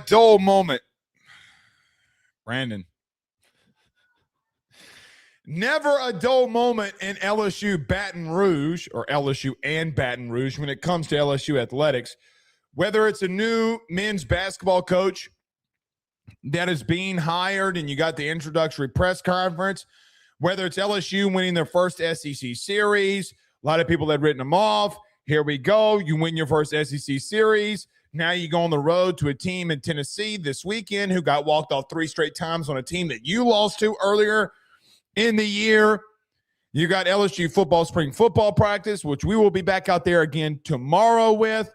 dull moment. Brandon. Never a dull moment in LSU Baton Rouge, or LSU and Baton Rouge, when it comes to LSU athletics. Whether it's a new men's basketball coach that is being hired and you got the introductory press conference, whether it's LSU winning their first SEC series, a lot of people had written them off. Here we go. You win your first SEC series. Now you go on the road to a team in Tennessee this weekend who got walked off 3 straight times on a team that you lost to earlier in the year. You got LSU football spring football practice, which we will be back out there again tomorrow with.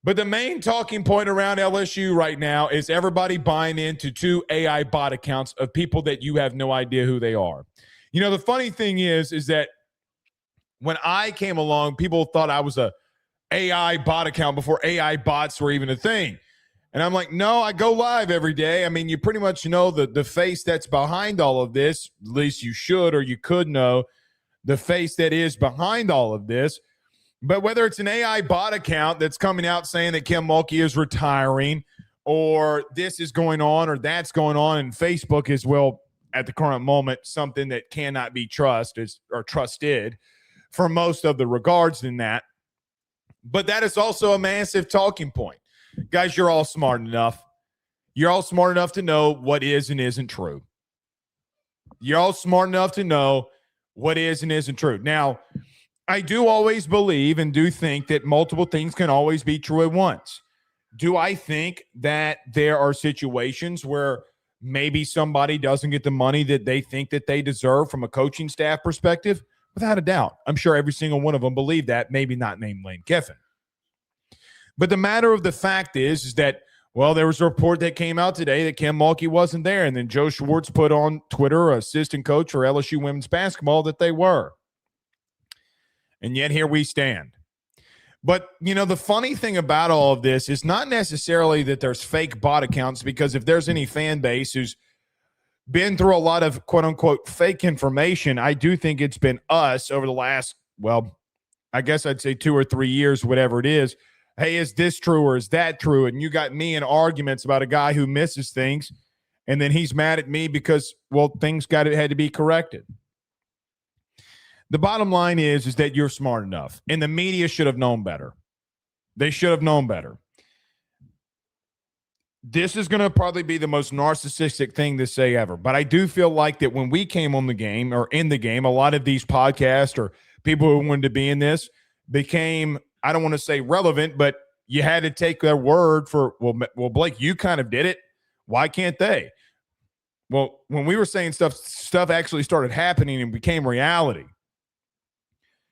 But the main talking point around LSU right now is everybody buying into 2 AI bot accounts of people that you have no idea who they are. You know, the funny thing is that when I came along, people thought I was a AI bot account before AI bots were even a thing. And I'm like, no, I go live every day. I mean, you pretty much know the face that's behind all of this. At least you should, or you could know the face that is behind all of this. But whether it's an AI bot account that's coming out saying that Kim Mulkey is retiring, or this is going on, or that's going on, and Facebook is, well, at the current moment, something that cannot be trusted for most of the regards in that. But that is also a massive talking point. Guys, you're all smart enough. You're all smart enough to know what is and isn't true. You're all smart enough to know what is and isn't true. Now, I do always believe and do think that multiple things can always be true at once. Do I think that there are situations where maybe somebody doesn't get the money that they think that they deserve from a coaching staff perspective? Without a doubt. I'm sure every single one of them believe that, maybe not named Lane Kiffin. But the matter of the fact is that, well, there was a report that came out today that Kim Mulkey wasn't there, and then Joe Schwartz put on Twitter, assistant coach for LSU women's basketball, that they were. And yet here we stand. But, you know, the funny thing about all of this is not necessarily that there's fake bot accounts, because if there's any fan base who's been through a lot of quote-unquote fake information, I do think it's been us over the last, well, I guess I'd say 2 or 3 years, whatever it is. Hey, is this true or is that true? And you got me in arguments about a guy who misses things, and then he's mad at me because, well, things had to be corrected. The bottom line is that you're smart enough, and the media should have known better. They should have known better. This is going to probably be the most narcissistic thing to say ever, but I do feel like that when we came on the game, or in the game, a lot of these podcasts or people who wanted to be in this became, I don't want to say relevant, but you had to take their word for, well, Blake, you kind of did it. Why can't they? Well, when we were saying stuff actually started happening and became reality.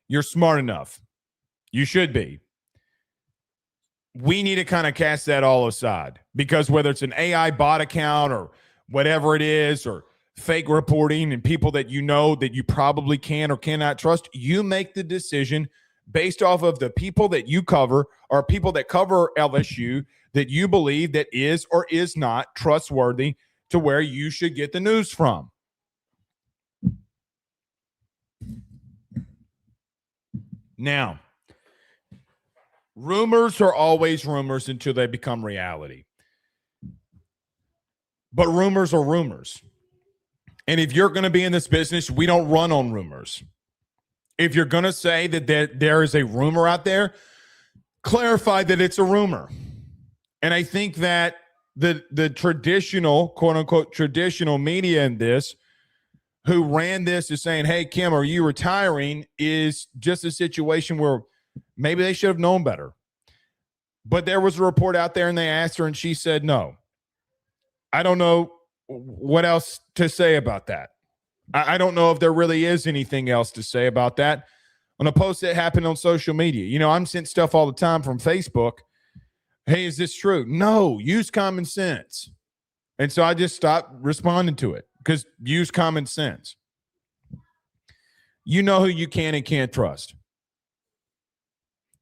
You're smart enough. You should be. We need to kind of cast that all aside, because whether it's an AI bot account or whatever it is, or fake reporting and people that you know that you probably can or cannot trust, you make the decision based off of the people that you cover, or people that cover LSU that you believe that is or is not trustworthy to where you should get the news from. Now, rumors are always rumors until they become reality. But rumors are rumors. And if you're going to be in this business, we don't run on rumors. If you're going to say that there is a rumor out there, clarify that it's a rumor. And I think that the traditional, quote-unquote, traditional media in this, who ran this is saying, hey, Kim, are you retiring, is just a situation where maybe they should have known better. But there was a report out there, and they asked her, and she said no. I don't know what else to say about that. I don't know if there really is anything else to say about that. On a post that happened on social media, you know, I'm sent stuff all the time from Facebook. Hey, is this true? No, use common sense. And so I just stopped responding to it, because use common sense. You know who you can and can't trust.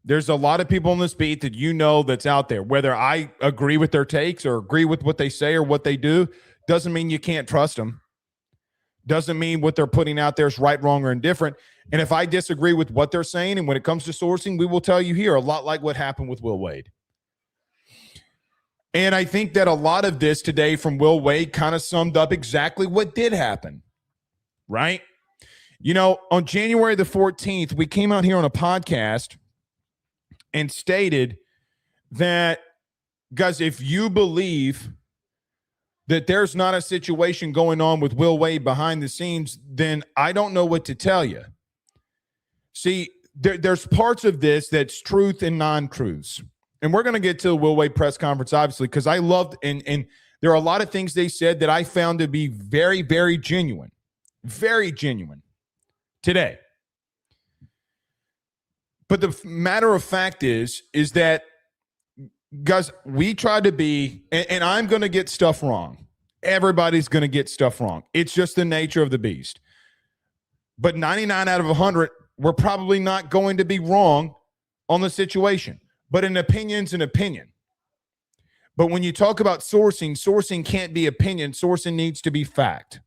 There's a lot of people on this beat that you know that's out there. Whether I agree with their takes or agree with what they say or what they do, doesn't mean you can't trust them. Doesn't mean what they're putting out there is right, wrong, or indifferent. And if I disagree with what they're saying, and when it comes to sourcing, we will tell you here, a lot like what happened with Will Wade. And I think that a lot of this today from Will Wade kind of summed up exactly what did happen, right? You know, on January the 14th, we came out here on a podcast and stated that, guys, if you believe that there's not a situation going on with Will Wade behind the scenes, then I don't know what to tell you. See, there's parts of this that's truth and non-truths. And we're going to get to the Will Wade press conference, obviously, because I loved, and there are a lot of things they said that I found to be very, very genuine today. But the matter of fact is that, guys, we try to be, and I'm going to get stuff wrong. Everybody's going to get stuff wrong. It's just the nature of the beast. But 99 out of 100, we're probably not going to be wrong on the situation. But an opinion's an opinion. But when you talk about sourcing can't be opinion. Sourcing needs to be fact.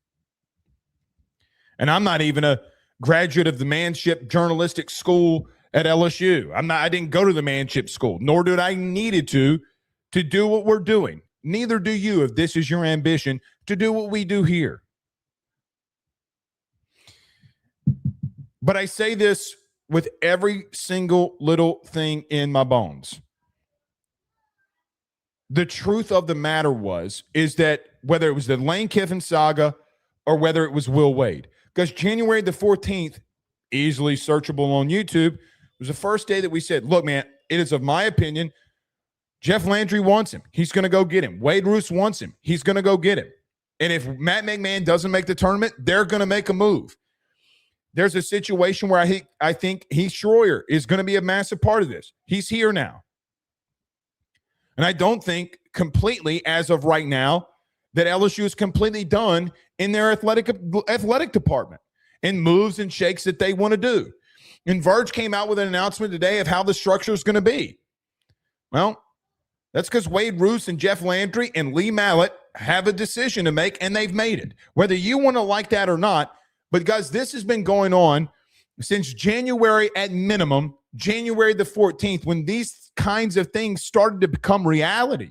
And I'm not even a graduate of the Manship Journalistic School at LSU. I didn't go to the Manship School, nor did I needed to do what we're doing. Neither do you if this is your ambition to do what we do here. But I say this with every single little thing in my bones. The truth of the matter is that whether it was the Lane Kiffin saga or whether it was Will Wade, because January the 14th, easily searchable on YouTube, was the first day that we said, look, man, it is of my opinion, Jeff Landry wants him. He's going to go get him. Wade Roos wants him. He's going to go get him. And if Matt McMahon doesn't make the tournament, they're going to make a move. There's a situation where I think Heath Schroyer is going to be a massive part of this. He's here now. And I don't think completely, as of right now, that LSU is completely done in their athletic department and moves and shakes that they want to do. And Verge came out with an announcement today of how the structure is going to be. Well, that's because Wade Roos and Jeff Landry and Lee Mallett have a decision to make, and they've made it. Whether you want to like that or not, but guys, this has been going on since January at minimum, January the 14th, when these kinds of things started to become reality,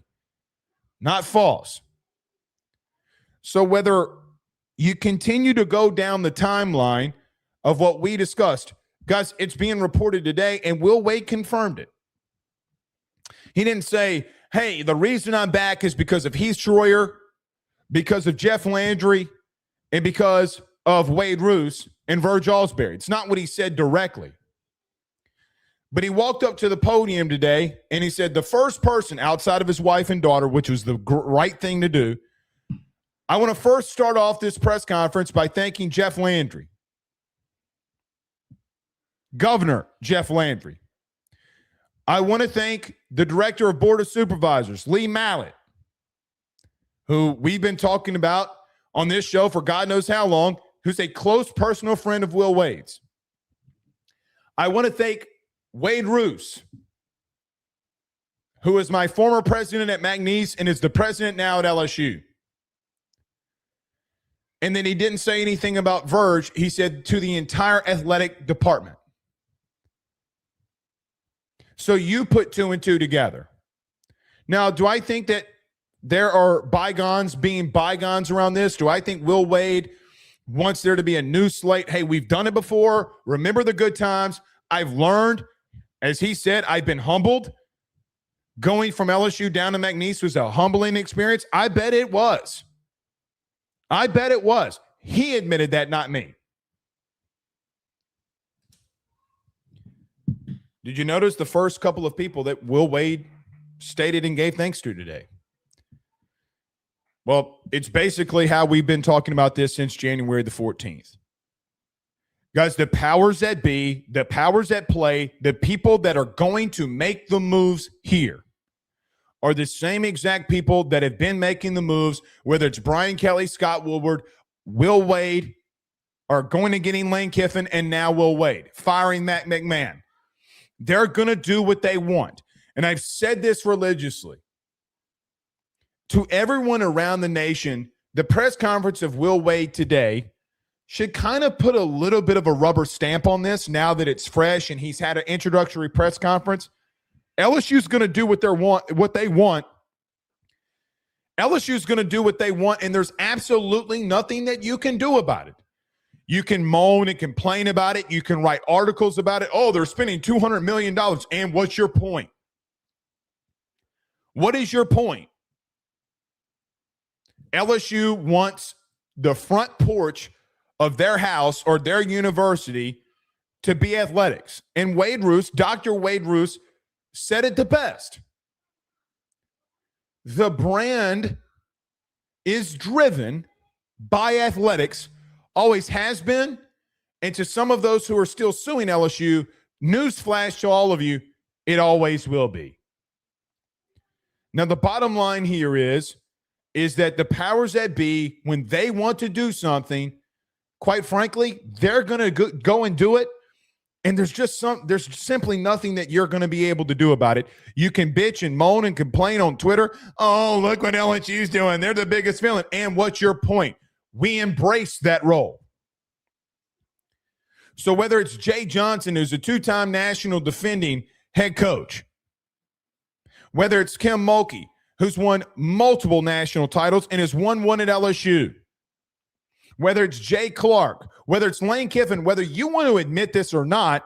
not false. So whether you continue to go down the timeline of what we discussed, guys, it's being reported today, and Will Wade confirmed it. He didn't say, hey, the reason I'm back is because of Heath Schroyer, because of Jeff Landry, and because of Wade Roos and Verge Alsbury. It's not what he said directly. But he walked up to the podium today, and he said the first person outside of his wife and daughter, which was the right thing to do, I want to first start off this press conference by thanking Jeff Landry. Governor Jeff Landry. I want to thank the Director of Board of Supervisors, Lee Mallett, who we've been talking about on this show for God knows how long, who's a close personal friend of Will Wade's. I want to thank Wade Roos, who is my former president at McNeese and is the president now at LSU. And then he didn't say anything about Verge. He said to the entire athletic department. So you put two and two together. Now, do I think that there are bygones being bygones around this? Do I think Will Wade wants there to be a new slate? Hey, we've done it before. Remember the good times. I've learned, as he said, I've been humbled. Going from LSU down to McNeese was a humbling experience. I bet it was. I bet it was. He admitted that, not me. Did you notice the first couple of people that Will Wade stated and gave thanks to today? Well, it's basically how we've been talking about this since January the 14th. Guys, the powers that be, the powers that play, the people that are going to make the moves here are the same exact people that have been making the moves, whether it's Brian Kelly, Scott Woodward, Will Wade, or going to getting Lane Kiffin, and now Will Wade, firing Matt McMahon. They're going to do what they want. And I've said this religiously. To everyone around the nation, the press conference of Will Wade today should kind of put a little bit of a rubber stamp on this now that it's fresh and he's had an introductory press conference. LSU's going to do what they want LSU is going to do what they want, and there's absolutely nothing that you can do about it. You can moan and complain about it. You can write articles about it. Oh, they're spending $200 million. And what's your point? What is your point? LSU wants the front porch of their house or their university to be athletics. And Wade Roos, Dr. Wade Roos, said it the best. The brand is driven by athletics, always has been, and to some of those who are still suing LSU, newsflash to all of you, it always will be. Now, the bottom line here is that the powers that be, when they want to do something, quite frankly, they're going to go and do it, and there's simply nothing that you're going to be able to do about it. You can bitch and moan and complain on Twitter. Oh, look what LSU's doing. They're the biggest villain. And what's your point? We embrace that role. So whether it's Jay Johnson, who's a two-time national defending head coach, whether it's Kim Mulkey, who's won multiple national titles and has won one at LSU, whether it's Jay Clark, whether it's Lane Kiffin, whether you want to admit this or not,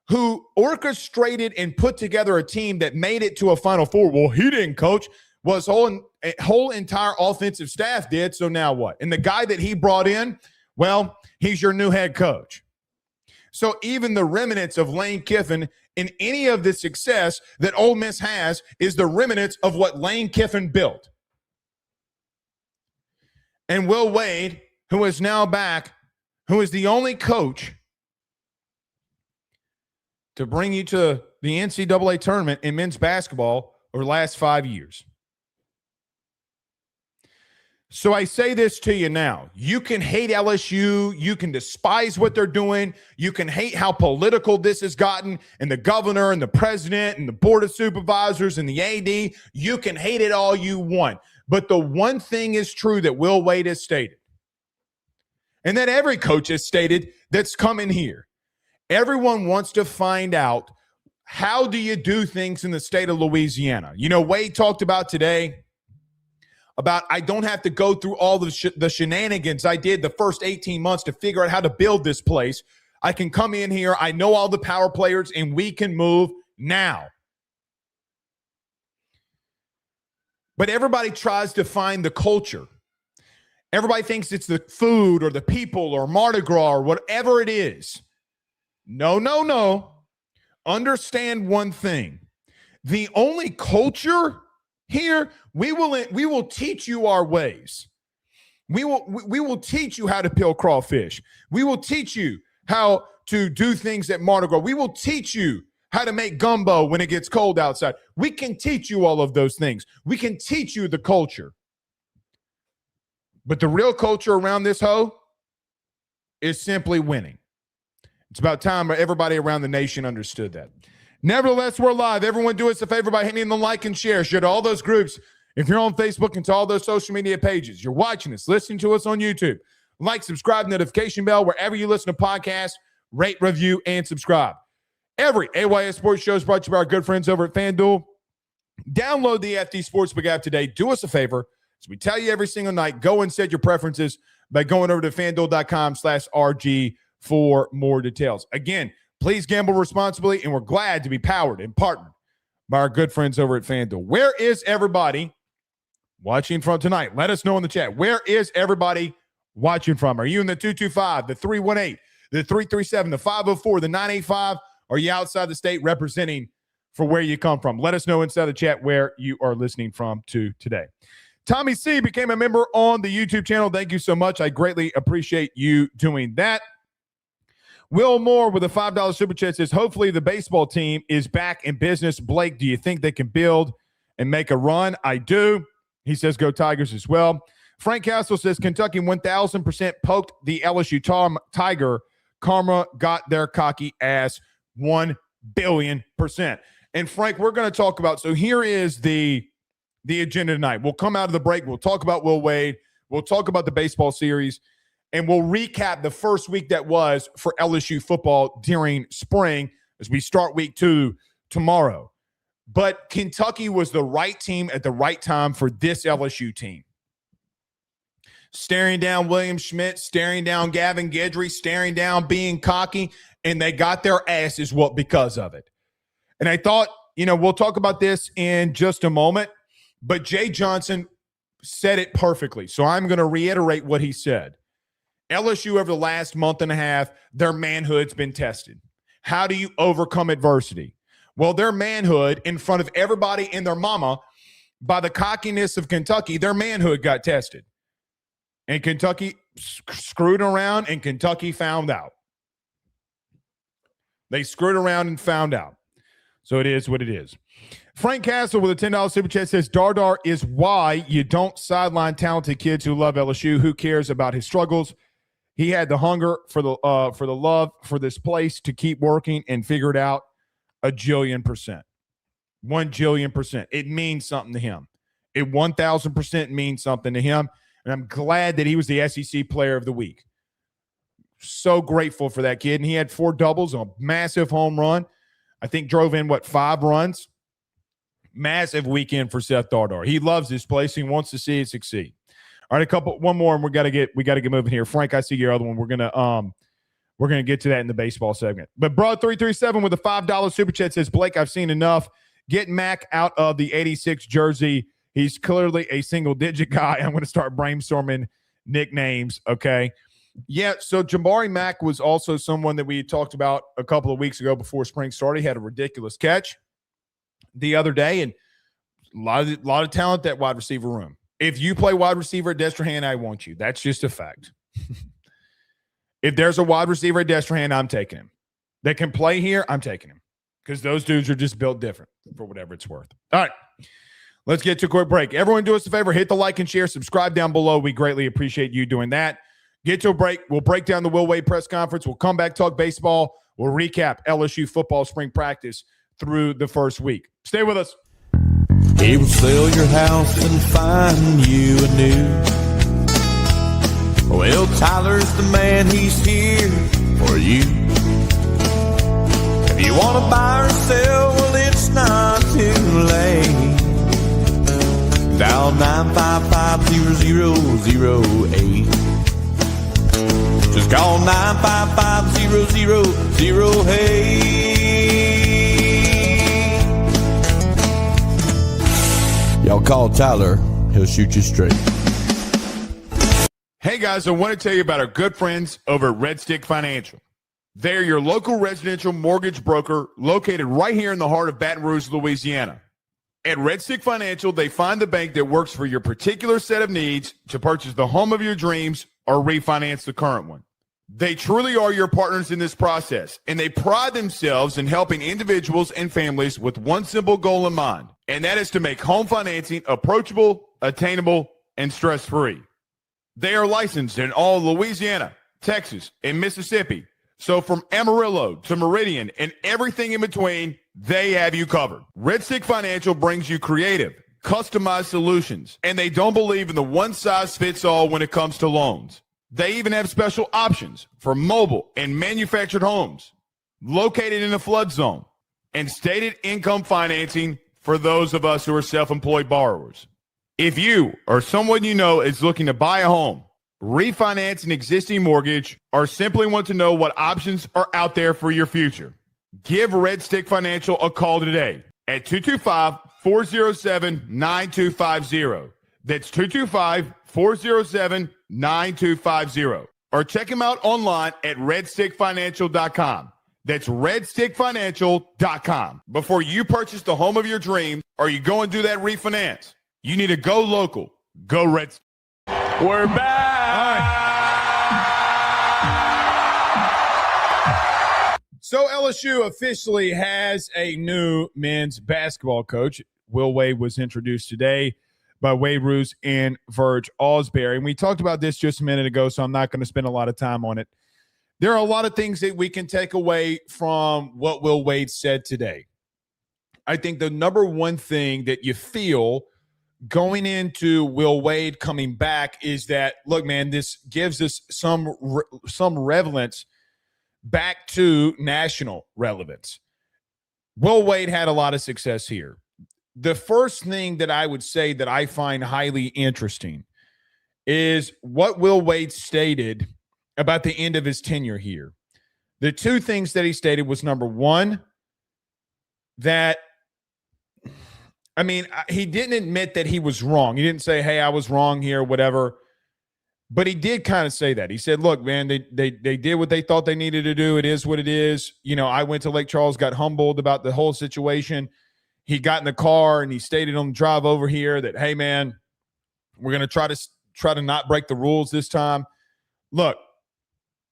who orchestrated and put together a team that made it to a Final Four. Well, he didn't coach. Well, his whole entire offensive staff did, so now what? And the guy that he brought in, well, he's your new head coach. So even the remnants of Lane Kiffin in any of the success that Ole Miss has is the remnants of what Lane Kiffin built. And Will Wade, who is now back, who is the only coach to bring you to the NCAA tournament in men's basketball over the last 5 years. So I say this to you now. You can hate LSU. You can despise what they're doing. You can hate how political this has gotten, and the governor and the president and the board of supervisors and the AD. You can hate it all you want. But the one thing is true that Will Wade has stated, and that every coach has stated that's come in here. Everyone wants to find out, how do you do things in the state of Louisiana? You know, Wade talked about today about, I don't have to go through all the shenanigans I did the first 18 months to figure out how to build this place. I can come in here, I know all the power players, and we can move now. But everybody tries to find the culture. Everybody thinks it's the food or the people or Mardi Gras or whatever it is. No. Understand one thing. The only culture here, we will teach you our ways. We will teach you how to peel crawfish. We will teach you how to do things at Mardi Gras. We will teach you how to make gumbo when it gets cold outside. We can teach you all of those things. We can teach you the culture. But the real culture around this hoe is simply winning. It's about time everybody around the nation understood that. Nevertheless, we're live. Everyone do us a favor by hitting the like and share to all those groups. If you're on Facebook and to all those social media pages, you're watching us, listening to us on YouTube. Like, subscribe, notification bell, wherever you listen to podcasts, rate, review, and subscribe. Every AYS Sports Show is brought to you by our good friends over at FanDuel. Download the FD Sportsbook app today. Do us a favor. As we tell you every single night, go and set your preferences by going over to FanDuel.com/RG for more details. Again, please gamble responsibly, and we're glad to be powered and partnered by our good friends over at FanDuel. Where is everybody watching from tonight? Let us know in the chat. Where is everybody watching from? Are you in the 225, the 318, the 337, the 504, the 985? Are you outside the state representing for where you come from? Let us know inside the chat where you are listening from today. Tommy C became a member on the YouTube channel. Thank you so much. I greatly appreciate you doing that. Will Moore with a $5 super chat says, hopefully the baseball team is back in business. Blake, do you think they can build and make a run? I do. He says, go Tigers as well. Frank Castle says, Kentucky 1,000% poked the LSU Tiger. Karma got their cocky ass 1 billion %. And Frank, we're going to talk about, so here is the agenda tonight. We'll come out of the break. We'll talk about Will Wade. We'll talk about the baseball series. And we'll recap the first week that was for LSU football during spring as we start week 2 tomorrow. But Kentucky was the right team at the right time for this LSU team. Staring down William Schmidt, staring down Gavin Guidry, staring down being cocky, and they got their asses whooped because of it. And I thought, we'll talk about this in just a moment, but Jay Johnson said it perfectly. So I'm going to reiterate what he said. LSU over the last month and a half, their manhood's been tested. How do you overcome adversity? Well, their manhood in front of everybody and their mama, by the cockiness of Kentucky, their manhood got tested. And Kentucky screwed around, and Kentucky found out. They screwed around and found out. So it is what it is. Frank Castle with a $10 super chat says, Dardar is why you don't sideline talented kids who love LSU. Who cares about his struggles? He had the hunger for the love for this place to keep working and figure it out 1,000,000,000%. 1,000,000,000%. It means something to him. It 1,000% means something to him. And I'm glad that he was the SEC Player of the Week. So grateful for that kid. And he had 4 doubles, a massive home run. I think drove in, 5 runs? Massive weekend for Seth Dardar. He loves this place. He wants to see it succeed. All right, one more, and we got to get moving here. Frank, I see your other one. We're gonna get to that in the baseball segment. But Broad 337 with a $5 super chat says, Blake, I've seen enough. Get Mac out of the 86 jersey. He's clearly a single-digit guy. I'm going to start brainstorming nicknames, okay? Yeah, so Jabari Mack was also someone that we talked about a couple of weeks ago before spring started. He had a ridiculous catch the other day, and a lot of talent at wide receiver room. If you play wide receiver at Destrehan, I want you. That's just a fact. If there's a wide receiver at Destrehan, I'm taking him. That can play here, I'm taking him. Because those dudes are just built different for whatever it's worth. All right. Let's get to a quick break. Everyone do us a favor. Hit the like and share. Subscribe down below. We greatly appreciate you doing that. Get to a break. We'll break down the Will Wade press conference. We'll come back, talk baseball. We'll recap LSU football spring practice through the first week. Stay with us. He will sell your house and find you a new. Well, Tyler's the man, he's here for you. If you want to buy or sell, well, it's not too late. Dial 955-0008. Just call 955-0008. Y'all call Tyler, he'll shoot you straight. Hey guys, I want to tell you about our good friends over at Red Stick Financial. They're your local residential mortgage broker located right here in the heart of Baton Rouge, Louisiana. At Red Stick Financial, they find the bank that works for your particular set of needs to purchase the home of your dreams or refinance the current one. They truly are your partners in this process, and they pride themselves in helping individuals and families with one simple goal in mind, and that is to make home financing approachable, attainable, and stress-free. They are licensed in all Louisiana, Texas, and Mississippi. So from Amarillo to Meridian and everything in between, they have you covered. Red Stick Financial brings you creative, customized solutions, and they don't believe in the one-size-fits-all when it comes to loans. They even have special options for mobile and manufactured homes located in a flood zone and stated income financing for those of us who are self-employed borrowers. If you or someone you know is looking to buy a home, refinance an existing mortgage, or simply want to know what options are out there for your future, give Red Stick Financial a call today at 225-407-9250. That's 225-407-9250. Or check them out online at redstickfinancial.com. That's redstickfinancial.com. Before you purchase the home of your dreams or you go and do that refinance, you need to go local. Go Red Stick. We're back. So LSU officially has a new men's basketball coach. Will Wade was introduced today by Wade Roos and Verge Osbury. And we talked about this just a minute ago, so I'm not going to spend a lot of time on it. There are a lot of things that we can take away from what Will Wade said today. I think the number one thing that you feel going into Will Wade coming back is that, look, man, this gives us some relevance back to national relevance. Will Wade had a lot of success here. The first thing that I would say that I find highly interesting is what Will Wade stated about the end of his tenure here. The two things that he stated was, number one, that, I mean, he didn't admit that he was wrong. He didn't say, hey, I was wrong here, whatever. But he did kind of say that. He said, look, man, they did what they thought they needed to do. It is what it is. You know, I went to Lake Charles, got humbled about the whole situation. He got in the car and he stated on the drive over here that, hey, man, we're going to try to not break the rules this time. Look,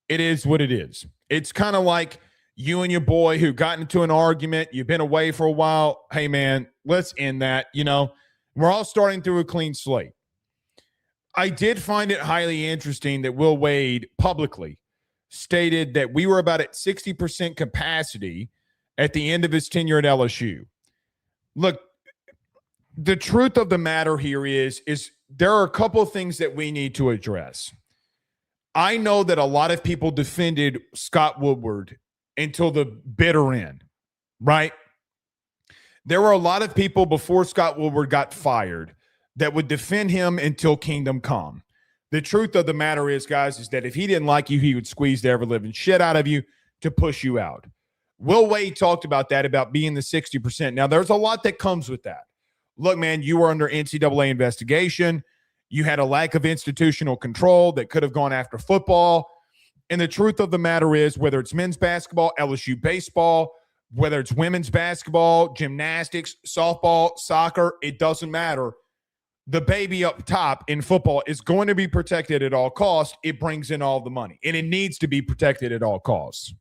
it is what it is. It's kind of like you and your boy who got into an argument. You've been away for a while. Hey, man, let's end that. You know, we're all starting through a clean slate. I did find it highly interesting that Will Wade publicly stated that we were about at 60% capacity at the end of his tenure at LSU. Look, the truth of the matter here is there are a couple of things that we need to address. I know that a lot of people defended Scott Woodward until the bitter end, right? There were a lot of people before Scott Woodward got fired that would defend him until kingdom come. The truth of the matter is, guys, is that if he didn't like you, he would squeeze the ever-living shit out of you to push you out. Will Wade talked about that, about being the 60%. Now, there's a lot that comes with that. Look, man, you were under NCAA investigation. You had a lack of institutional control that could have gone after football. And the truth of the matter is, whether it's men's basketball, LSU baseball, whether it's women's basketball, gymnastics, softball, soccer, it doesn't matter. The baby up top in football is going to be protected at all costs. It brings in all the money, and it needs to be protected at all costs.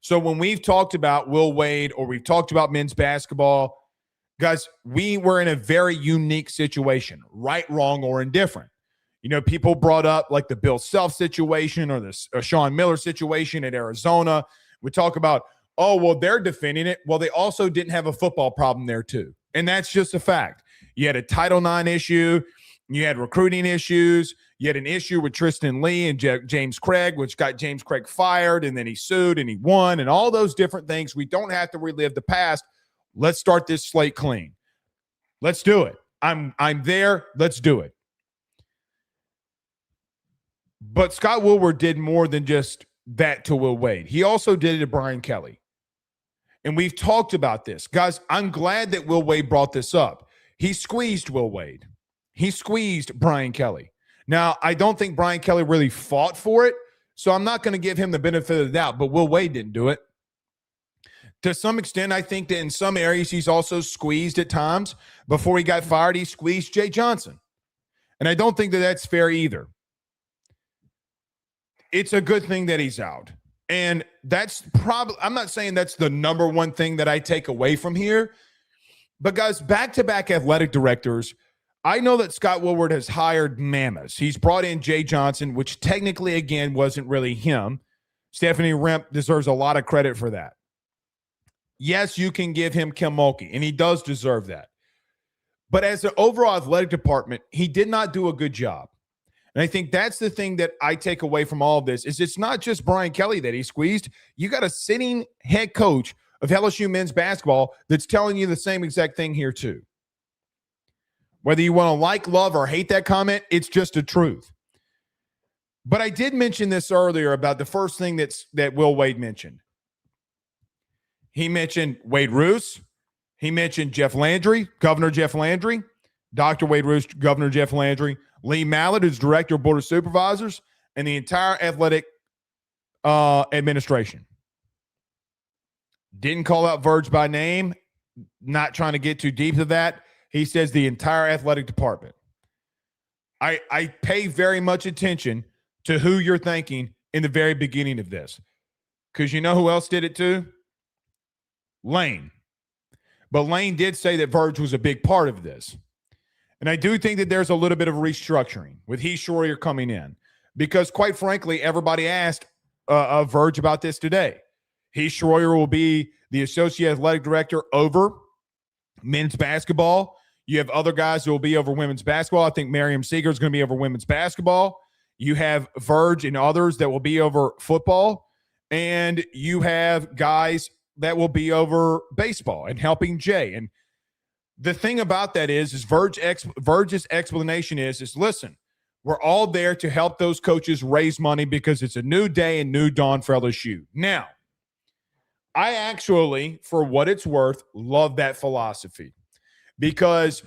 So when we've talked about Will Wade or we've talked about men's basketball, guys, we were in a very unique situation, right, wrong, or indifferent. You know, people brought up like the Bill Self situation or the Sean Miller situation at Arizona. We talk about, oh, well, they're defending it. Well, they also didn't have a football problem there too. And that's just a fact. You had a Title IX issue. You had recruiting issues. You had an issue with Tristan Lee and James Craig, which got James Craig fired, and then he sued and he won, and all those different things. We don't have to relive the past. Let's start this slate clean. Let's do it. I'm there. Let's do it. But Scott Woodward did more than just that to Will Wade. He also did it to Brian Kelly. And we've talked about this. Guys, I'm glad that Will Wade brought this up. He squeezed Will Wade. He squeezed Brian Kelly. Now, I don't think Brian Kelly really fought for it, so I'm not going to give him the benefit of the doubt, but Will Wade didn't do it. To some extent, I think that in some areas he's also squeezed at times. Before he got fired, he squeezed Jay Johnson. And I don't think that that's fair either. It's a good thing that he's out. And that's probably, I'm not saying that's the number one thing that I take away from here. But guys, back-to-back athletic directors, I know that Scott Woodward has hired mammoths. He's brought in Jay Johnson, which technically, again, wasn't really him. Stephanie Remp deserves a lot of credit for that. Yes, you can give him Kim Mulkey, and he does deserve that. But as an overall athletic department, he did not do a good job. And I think that's the thing that I take away from all of this is it's not just Brian Kelly that he squeezed. You got a sitting head coach of LSU men's basketball that's telling you the same exact thing here too. Whether you want to like, love, or hate that comment, it's just the truth. But I did mention this earlier about the first thing that Will Wade mentioned. He mentioned Wade Roos. He mentioned Jeff Landry, Governor Jeff Landry, Dr. Wade Roos, Governor Jeff Landry, Lee Mallett, who's Director of Board of Supervisors, and the entire athletic administration. Didn't call out Verge by name, not trying to get too deep to that. He says the entire athletic department. I pay very much attention to who you're thinking in the very beginning of this. Because you know who else did it too? Lane. But Lane did say that Verge was a big part of this. And I do think that there's a little bit of restructuring with Heath Schroyer coming in. Because quite frankly, everybody asked Verge about this today. Heath Schroyer will be the associate athletic director over men's basketball. You have other guys who will be over women's basketball. I think Miriam Seeger is going to be over women's basketball. You have Verge and others that will be over football. And you have guys that will be over baseball and helping Jay. And the thing about that is Verge's explanation is listen, we're all there to help those coaches raise money because it's a new day and new dawn for LSU. Now, I actually, for what it's worth, love that philosophy because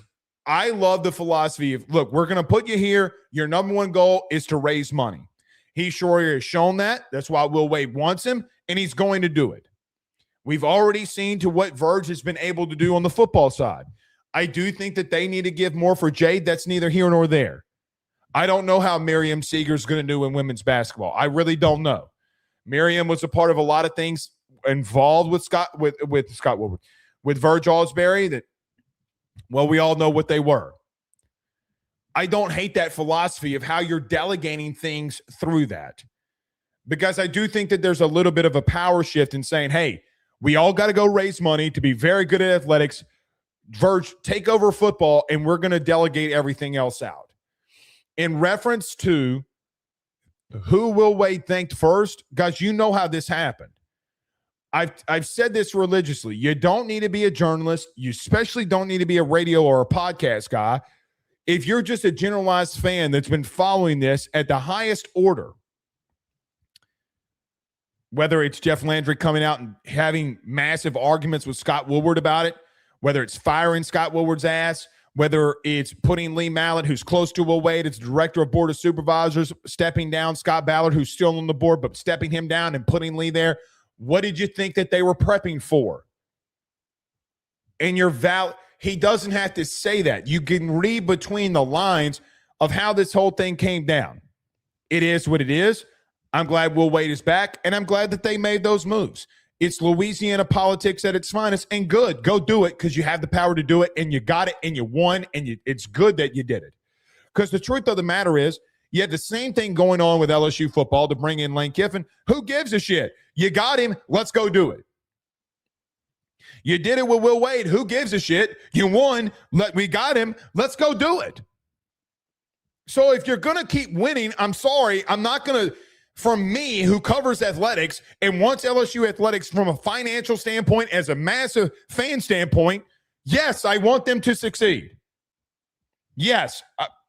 I love the philosophy of, look, we're going to put you here. Your number one goal is to raise money. He sure has shown that. That's why Will Wade wants him, and he's going to do it. We've already seen to what Verge has been able to do on the football side. I do think that they need to give more for Jade. That's neither here nor there. I don't know how Miriam Seeger is going to do in women's basketball. I really don't know. Miriam was a part of a lot of things involved with with Verge Alsbury that, well, we all know what they were. I don't hate that philosophy of how you're delegating things through that because I do think that there's a little bit of a power shift in saying, hey, we all got to go raise money to be very good at athletics. Verge, take over football, and we're going to delegate everything else out. In reference to who Will Wade thanked first, guys, you know how this happened. I've said this religiously. You don't need to be a journalist. You especially don't need to be a radio or a podcast guy. If you're just a generalized fan that's been following this at the highest order, whether it's Jeff Landry coming out and having massive arguments with Scott Woodward about it, whether it's firing Scott Woodward's ass, whether it's putting Lee Mallett, who's close to Will Wade, it's director of board of supervisors, stepping down Scott Ballard, who's still on the board, but stepping him down and putting Lee there. What did you think that they were prepping for? And he doesn't have to say that. You can read between the lines of how this whole thing came down. It is what it is. I'm glad Will Wade is back, and I'm glad that they made those moves. It's Louisiana politics at its finest, and good. Go do it because you have the power to do it, and you got it, and you won, and it's good that you did it. Because the truth of the matter is, you had the same thing going on with LSU football to bring in Lane Kiffin. Who gives a shit? You got him. Let's go do it. You did it with Will Wade. Who gives a shit? You won. We got him. Let's go do it. So if you're going to keep winning, I'm sorry. I'm not going to, from me, who covers athletics and wants LSU athletics from a financial standpoint, as a massive fan standpoint, yes, I want them to succeed. Yes.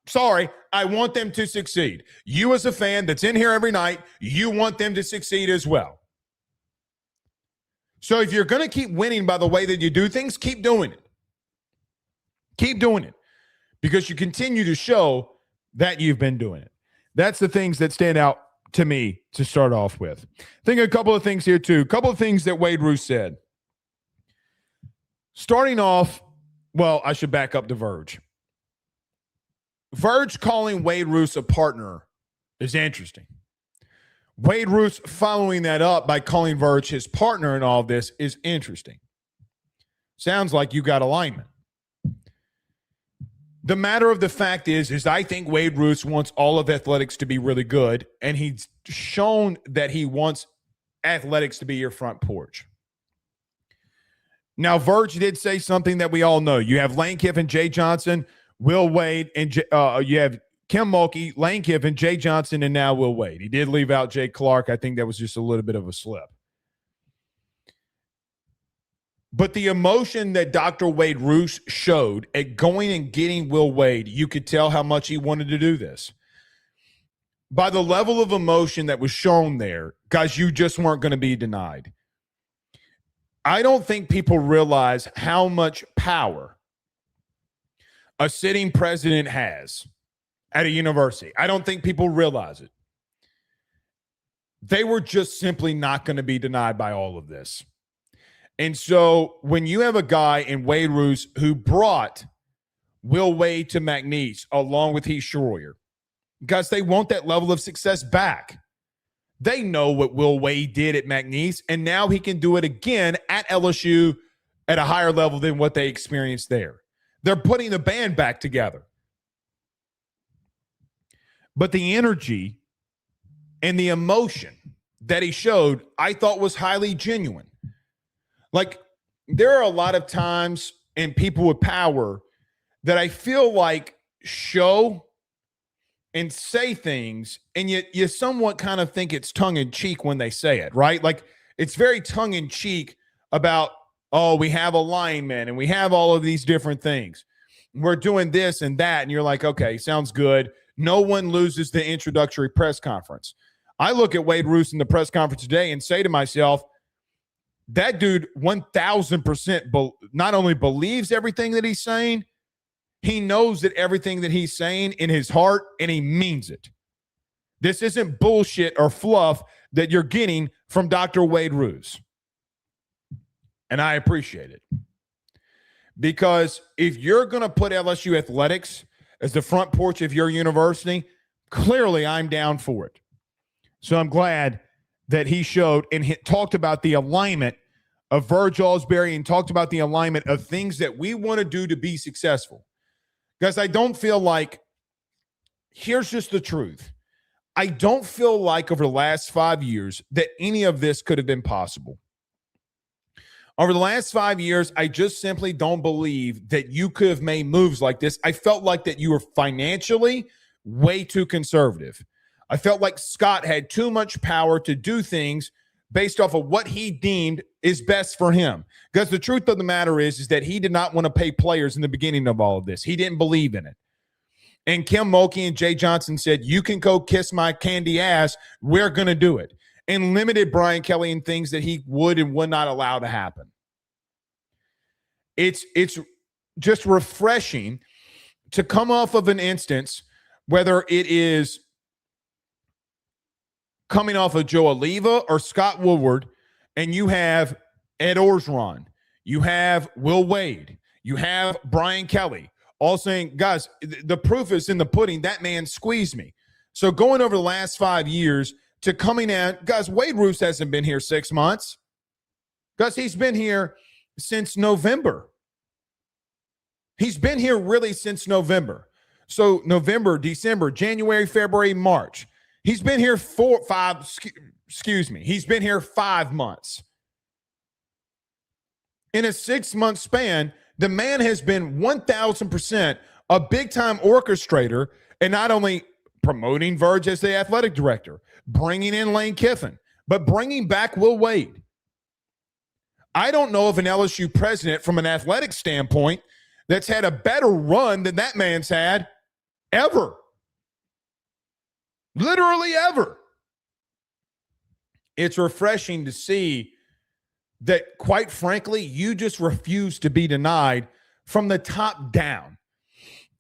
Sorry, I want them to succeed. You as a fan that's in here every night, you want them to succeed as well. So if you're going to keep winning by the way that you do things, keep doing it. Keep doing it because you continue to show that you've been doing it. That's the things that stand out to me to start off with. I think a couple of things here too. A couple of things that Wade Roos said. Starting off, well, I should back up to Verge. Verge calling Wade Roos a partner is interesting. Wade Roos following that up by calling Verge his partner in all of this is interesting. Sounds like you got alignment. The matter of the fact is I think Wade Roos wants all of athletics to be really good, and he's shown that he wants athletics to be your front porch. Now, Verge did say something that we all know. You have Lane Kiffin, Jay Johnson, Will Wade, and you have Kim Mulkey, Lane Kiffin, Jay Johnson, and now Will Wade. He did leave out Jay Clark. I think that was just a little bit of a slip. But the emotion that Dr. Wade Roos showed at going and getting Will Wade, you could tell how much he wanted to do this. By the level of emotion that was shown there, guys, you just weren't going to be denied. I don't think people realize how much power a sitting president has at a university. I don't think people realize it. They were just simply not going to be denied by all of this. And so when you have a guy in Wade Roos who brought Will Wade to McNeese along with Heath Schroyer, guys, they want that level of success back. They know what Will Wade did at McNeese, and now he can do it again at LSU at a higher level than what they experienced there. They're putting the band back together. But the energy and the emotion that he showed, I thought was highly genuine. Like, there are a lot of times in people with power that I feel like show and say things, and you somewhat kind of think it's tongue-in-cheek when they say it, right? Like, it's very tongue-in-cheek about, oh, we have a lineman and we have all of these different things. We're doing this and that. And you're like, okay, sounds good. No one loses the introductory press conference. I look at Wade Roos in the press conference today and say to myself, that dude 1,000% not only believes everything that he's saying, he knows that everything that he's saying in his heart, and he means it. This isn't bullshit or fluff that you're getting from Dr. Wade Roos. And I appreciate it. Because if you're going to put LSU athletics as the front porch of your university, clearly I'm down for it. So I'm glad that he showed and talked about the alignment of Verge Osbury and talked about the alignment of things that we want to do to be successful. Guys, I don't feel like, here's just the truth. I don't feel like over the last 5 years that any of this could have been possible. Over the last 5 years, I just simply don't believe that you could have made moves like this. I felt like that you were financially way too conservative. I felt like Scott had too much power to do things based off of what he deemed is best for him. Because the truth of the matter is that he did not want to pay players in the beginning of all of this. He didn't believe in it. And Kim Mulkey and Jay Johnson said, you can go kiss my candy ass. We're going to do it. And limited Brian Kelly in things that he would and would not allow to happen. It's just refreshing to come off of an instance, whether it is coming off of Joe Oliva or Scott Woodward, and you have Ed Orgeron, you have Will Wade, you have Brian Kelly, all saying, guys, the proof is in the pudding. That man squeezed me. So going over the last 5 years to coming out, guys, Wade Roos hasn't been here 6 months. Guys, he's been here since November. He's been here really since November. So November, December, January, February, March. He's been here he's been here 5 months. In a 6-month span, the man has been 1,000% a big-time orchestrator, and not only promoting Verge as the athletic director, bringing in Lane Kiffin, but bringing back Will Wade. I don't know of an LSU president from an athletic standpoint that's had a better run than that man's had ever. Literally ever. It's refreshing to see that, quite frankly, you just refuse to be denied from the top down.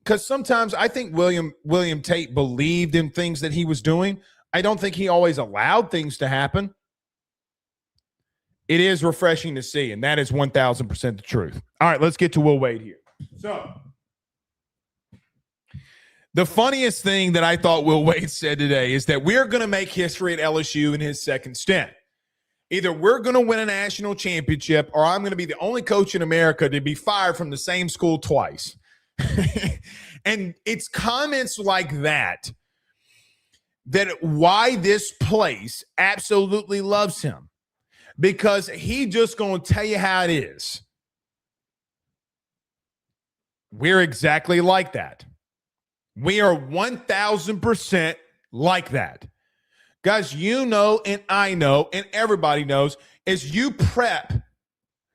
Because sometimes I think William Tate believed in things that he was doing. I don't think he always allowed things to happen. It is refreshing to see, and that is 1,000% the truth. All right, let's get to Will Wade here. So, the funniest thing that I thought Will Wade said today is that we're going to make history at LSU in his second stint. Either we're going to win a national championship, or I'm going to be the only coach in America to be fired from the same school twice. And it's comments like that why this place absolutely loves him. Because he just going to tell you how it is. We're exactly like that. We are 1,000% like that. Guys, you know, and I know, and everybody knows, as you prep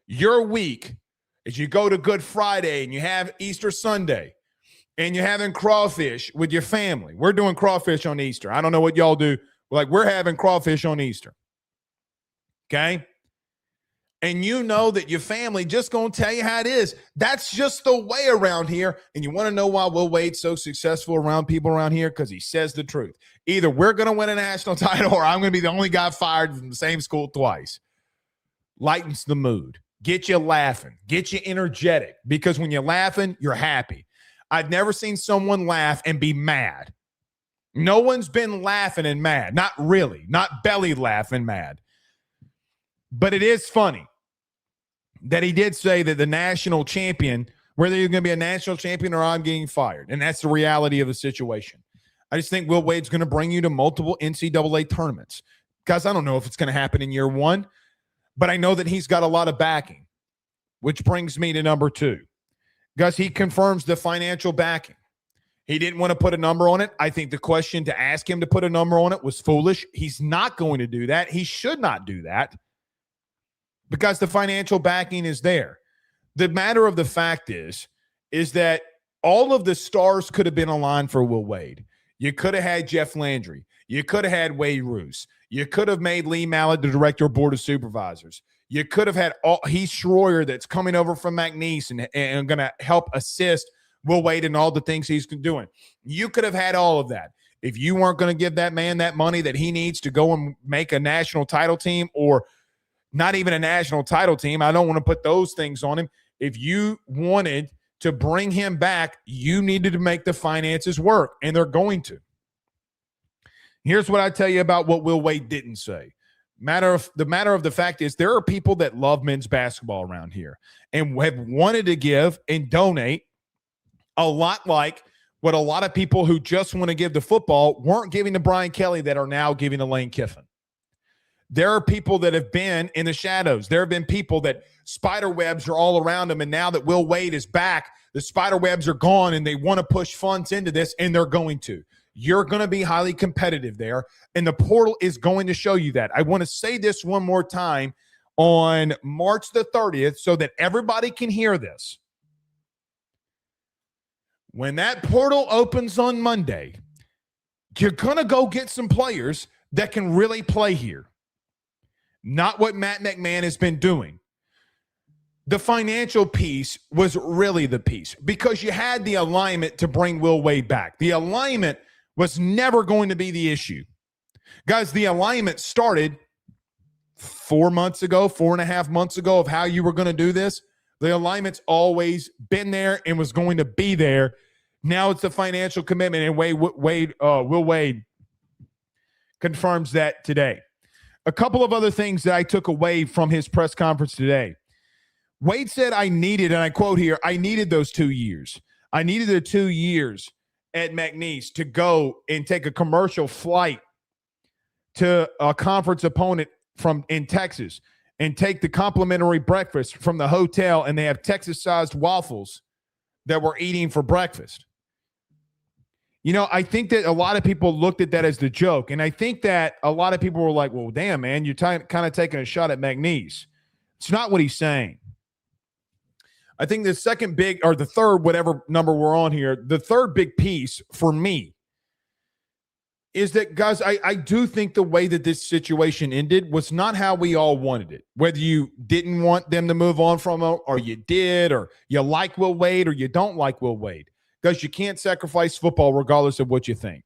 your week, as you go to Good Friday and you have Easter Sunday and you're having crawfish with your family. We're doing crawfish on Easter. I don't know what y'all do. We're having crawfish on Easter. Okay? And you know that your family just going to tell you how it is. That's just the way around here. And you want to know why Will Wade's so successful around people around here? Because he says the truth. Either we're going to win a national title or I'm going to be the only guy fired from the same school twice. Lightens the mood. Get you laughing. Get you energetic. Because when you're laughing, you're happy. I've never seen someone laugh and be mad. No one's been laughing and mad. Not really. Not belly laughing mad. But it is funny that he did say that the national champion, whether you're going to be a national champion or I'm getting fired. And that's the reality of the situation. I just think Will Wade's going to bring you to multiple NCAA tournaments. Guys, I don't know if it's going to happen in year one, but I know that he's got a lot of backing, which brings me to number 2. Guys, he confirms the financial backing. He didn't want to put a number on it. I think the question to ask him to put a number on it was foolish. He's not going to do that. He should not do that. because the financial backing is there. The matter of the fact is that all of the stars could have been aligned for Will Wade. You could have had Jeff Landry. You could have had Wade Roos. You could have made Lee Mallett the director of board of supervisors. You could have had Heath Schroyer that's coming over from McNeese and going to help assist Will Wade in all the things he's doing. You could have had all of that. If you weren't going to give that man that money that he needs to go and make a national title team, or not even a national title team, I don't want to put those things on him. If you wanted to bring him back, you needed to make the finances work, and they're going to. Here's what I tell you about what Will Wade didn't say. The matter of the fact is there are people that love men's basketball around here and have wanted to give and donate a lot like what a lot of people who just want to give to football weren't giving to Brian Kelly that are now giving to Lane Kiffin. There are people that have been in the shadows. There have been people that spider webs are all around them, and now that Will Wade is back, the spider webs are gone, and they want to push funds into this, and they're going to. You're going to be highly competitive there, and the portal is going to show you that. I want to say this one more time on March the 30th so that everybody can hear this. When that portal opens on Monday, you're going to go get some players that can really play here. Not what Matt McMahon has been doing. The financial piece was really the piece because you had the alignment to bring Will Wade back. The alignment was never going to be the issue. Guys, the alignment started 4 months ago, 4.5 months ago of how you were going to do this. The alignment's always been there and was going to be there. Now it's the financial commitment, and Will Wade confirms that today. A couple of other things that I took away from his press conference today. Wade said, I needed, and I quote here, I needed those 2 years. I needed the 2 years at McNeese to go and take a commercial flight to a conference opponent in Texas and take the complimentary breakfast from the hotel, and they have Texas-sized waffles that we're eating for breakfast. You know, I think that a lot of people looked at that as the joke, and I think that a lot of people were like, well, damn, man, you're kind of taking a shot at McNeese. It's not what he's saying. I think the second big, or the third, whatever number we're on here, the third big piece for me is that, guys, I do think the way that this situation ended was not how we all wanted it. Whether you didn't want them to move on from him, or you did, or you like Will Wade, or you don't like Will Wade. Because you can't sacrifice football regardless of what you think.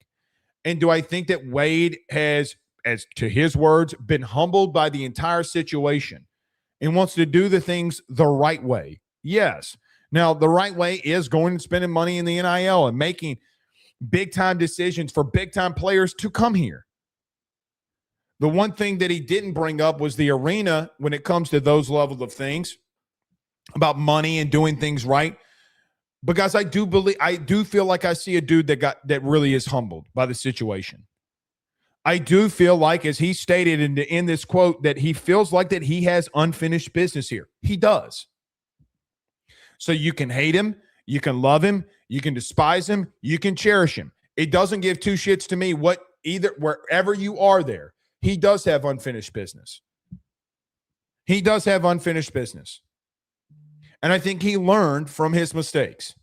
And do I think that Wade has, as to his words, been humbled by the entire situation and wants to do the things the right way? Yes. Now, the right way is going and spending money in the NIL and making big-time decisions for big-time players to come here. The one thing that he didn't bring up was the arena when it comes to those levels of things about money and doing things right. Because I do feel like I see a dude that really is humbled by the situation. I do feel like, as he stated in this quote, that he feels like that he has unfinished business here. He does. So you can hate him, you can love him, you can despise him, you can cherish him. It doesn't give two shits to me wherever you are there. He does have unfinished business. He does have unfinished business. And I think he learned from his mistakes.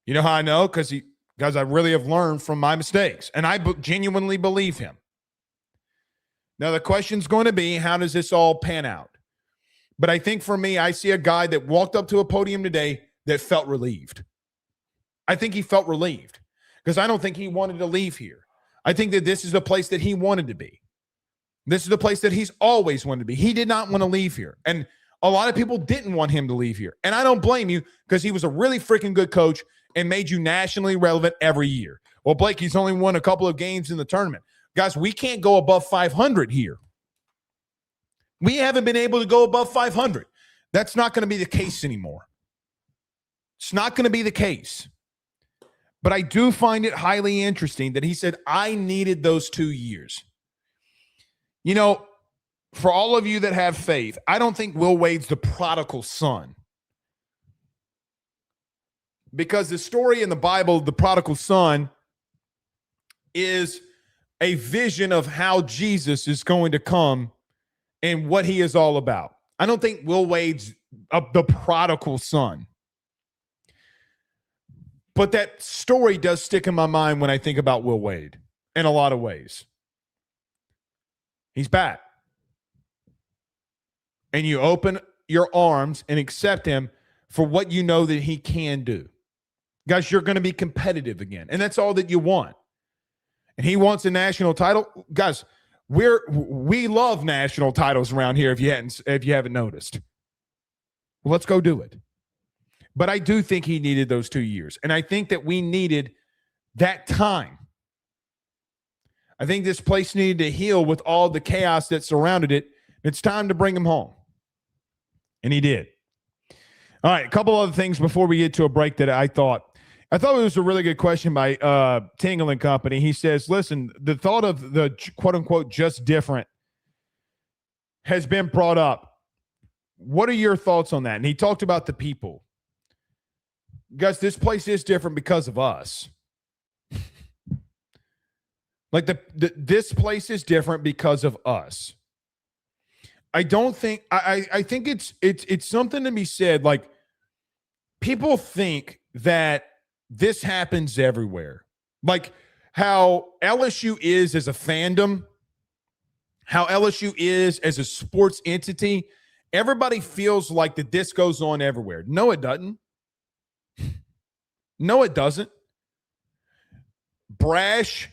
You know how I know? Because I really have learned from my mistakes. And I genuinely believe him. Now, the question's going to be, how does this all pan out? But I think for me, I see a guy that walked up to a podium today that felt relieved. I think he felt relieved because I don't think he wanted to leave here. I think that this is the place that he wanted to be. This is the place that he's always wanted to be. He did not want to leave here. And a lot of people didn't want him to leave here. And I don't blame you because he was a really freaking good coach and made you nationally relevant every year. Well, Blake, he's only won a couple of games in the tournament. Guys, we can't go above 500 here. We haven't been able to go above 500. That's not going to be the case anymore. It's not going to be the case. But I do find it highly interesting that he said, I needed those 2 years. You know, for all of you that have faith, I don't think Will Wade's the prodigal son. Because the story in the Bible, the prodigal son, is a vision of how Jesus is going to come and what he is all about. I don't think Will Wade's the prodigal son. But that story does stick in my mind when I think about Will Wade in a lot of ways. He's back. And you open your arms and accept him for what you know that he can do. Guys, you're going to be competitive again. And that's all that you want. And he wants a national title. Guys, we love national titles around here if you haven't noticed. Well, let's go do it. But I do think he needed those 2 years. And I think that we needed that time. I think this place needed to heal with all the chaos that surrounded it. It's time to bring him home. And he did. All right, a couple other things before we get to a break that I thought it was a really good question by Tingle and Company. He says, listen, the thought of the quote-unquote just different has been brought up. What are your thoughts on that? And he talked about the people. Guys, this place is different because of us. Like this place is different because of us. I don't think I think it's something to be said. Like, people think that this happens everywhere. Like how LSU is as a fandom, how LSU is as a sports entity. Everybody feels like that this goes on everywhere. No, it doesn't. No, it doesn't. Brash,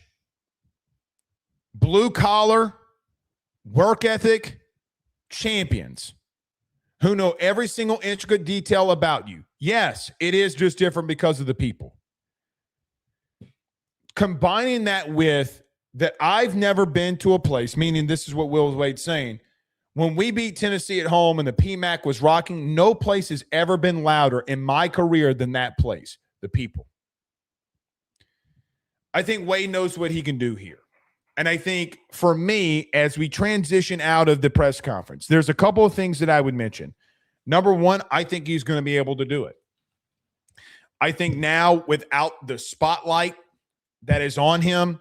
blue collar, work ethic champions who know every single intricate detail about you. Yes, it is just different because of the people. Combining that with that I've never been to a place, meaning this is what Will Wade's saying, when we beat Tennessee at home and the PMAC was rocking, no place has ever been louder in my career than that place, the people. I think Wade knows what he can do here. And I think for me, as we transition out of the press conference, there's a couple of things that I would mention. Number one, I think he's going to be able to do it. I think now without the spotlight that is on him,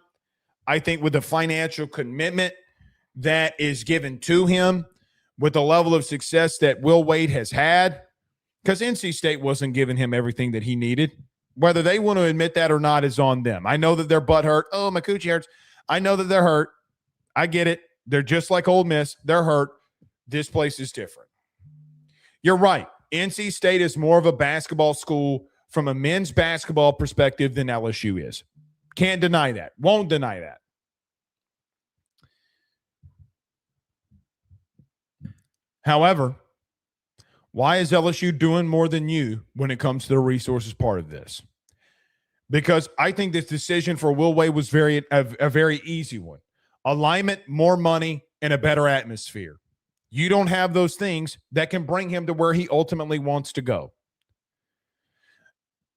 I think with the financial commitment that is given to him, with the level of success that Will Wade has had, because NC State wasn't giving him everything that he needed. Whether they want to admit that or not is on them. I know that their butt hurt. Oh, my coochie hurts. I know that they're hurt. I get it. They're just like Ole Miss. They're hurt. This place is different. You're right. NC State is more of a basketball school from a men's basketball perspective than LSU is. Can't deny that. Won't deny that. However, why is LSU doing more than you when it comes to the resources part of this? Because I think this decision for Will Wade was a very easy one. Alignment, more money, and a better atmosphere. You don't have those things that can bring him to where he ultimately wants to go.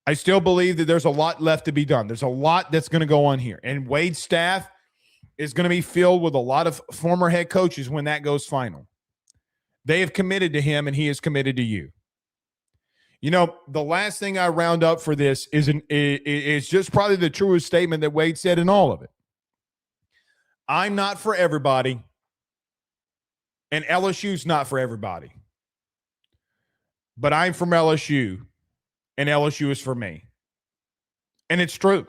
I still believe that there's a lot left to be done. There's a lot that's going to go on here. And Wade's staff is going to be filled with a lot of former head coaches when that goes final. They have committed to him, and he is committed to you. You know, the last thing I round up for this is just probably the truest statement that Wade said in all of it. I'm not for everybody, and LSU's not for everybody. But I'm from LSU, and LSU is for me. And it's true.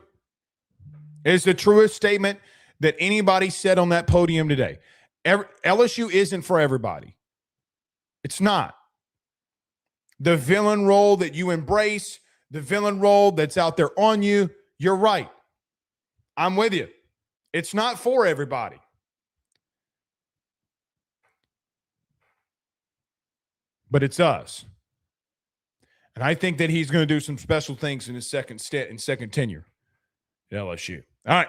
It's the truest statement that anybody said on that podium today. LSU isn't for everybody. It's not. The villain role that you embrace, the villain role that's out there on you, you're right. I'm with you. It's not for everybody. But it's us. And I think that he's going to do some special things in his second tenure at LSU. All right.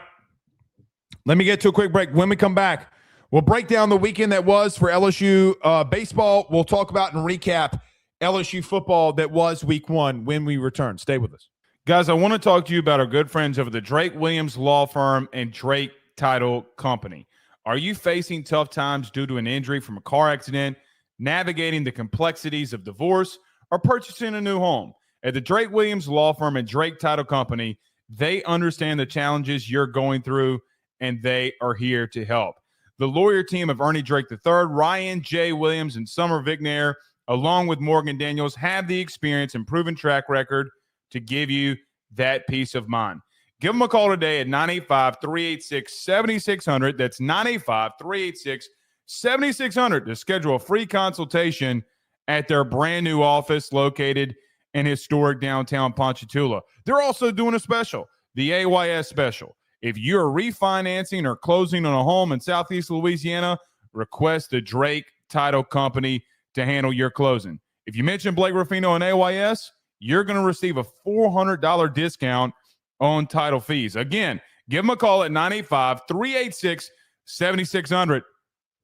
Let me get to a quick break. When we come back, we'll break down the weekend that was for LSU baseball. We'll talk about and recap LSU football that was week one when we return. Stay with us. Guys, I want to talk to you about our good friends over the Drake Williams Law Firm and Drake Title Company. Are you facing tough times due to an injury from a car accident, navigating the complexities of divorce, or purchasing a new home? At the Drake Williams Law Firm and Drake Title Company, they understand the challenges you're going through, and they are here to help. The lawyer team of Ernie Drake III, Ryan J. Williams, and Summer Vignair, along with Morgan Daniels, have the experience and proven track record to give you that peace of mind. Give them a call today at 985-386-7600. That's 985-386-7600 to schedule a free consultation at their brand new office located in historic downtown Ponchatoula. They're also doing a special, the AYS special. If you're refinancing or closing on a home in Southeast Louisiana, request the Drake Title Company to handle your closing. If you mention Blake Ruffino and AYS, you're going to receive a $400 discount on title fees. Again, give them a call at 985-386-7600.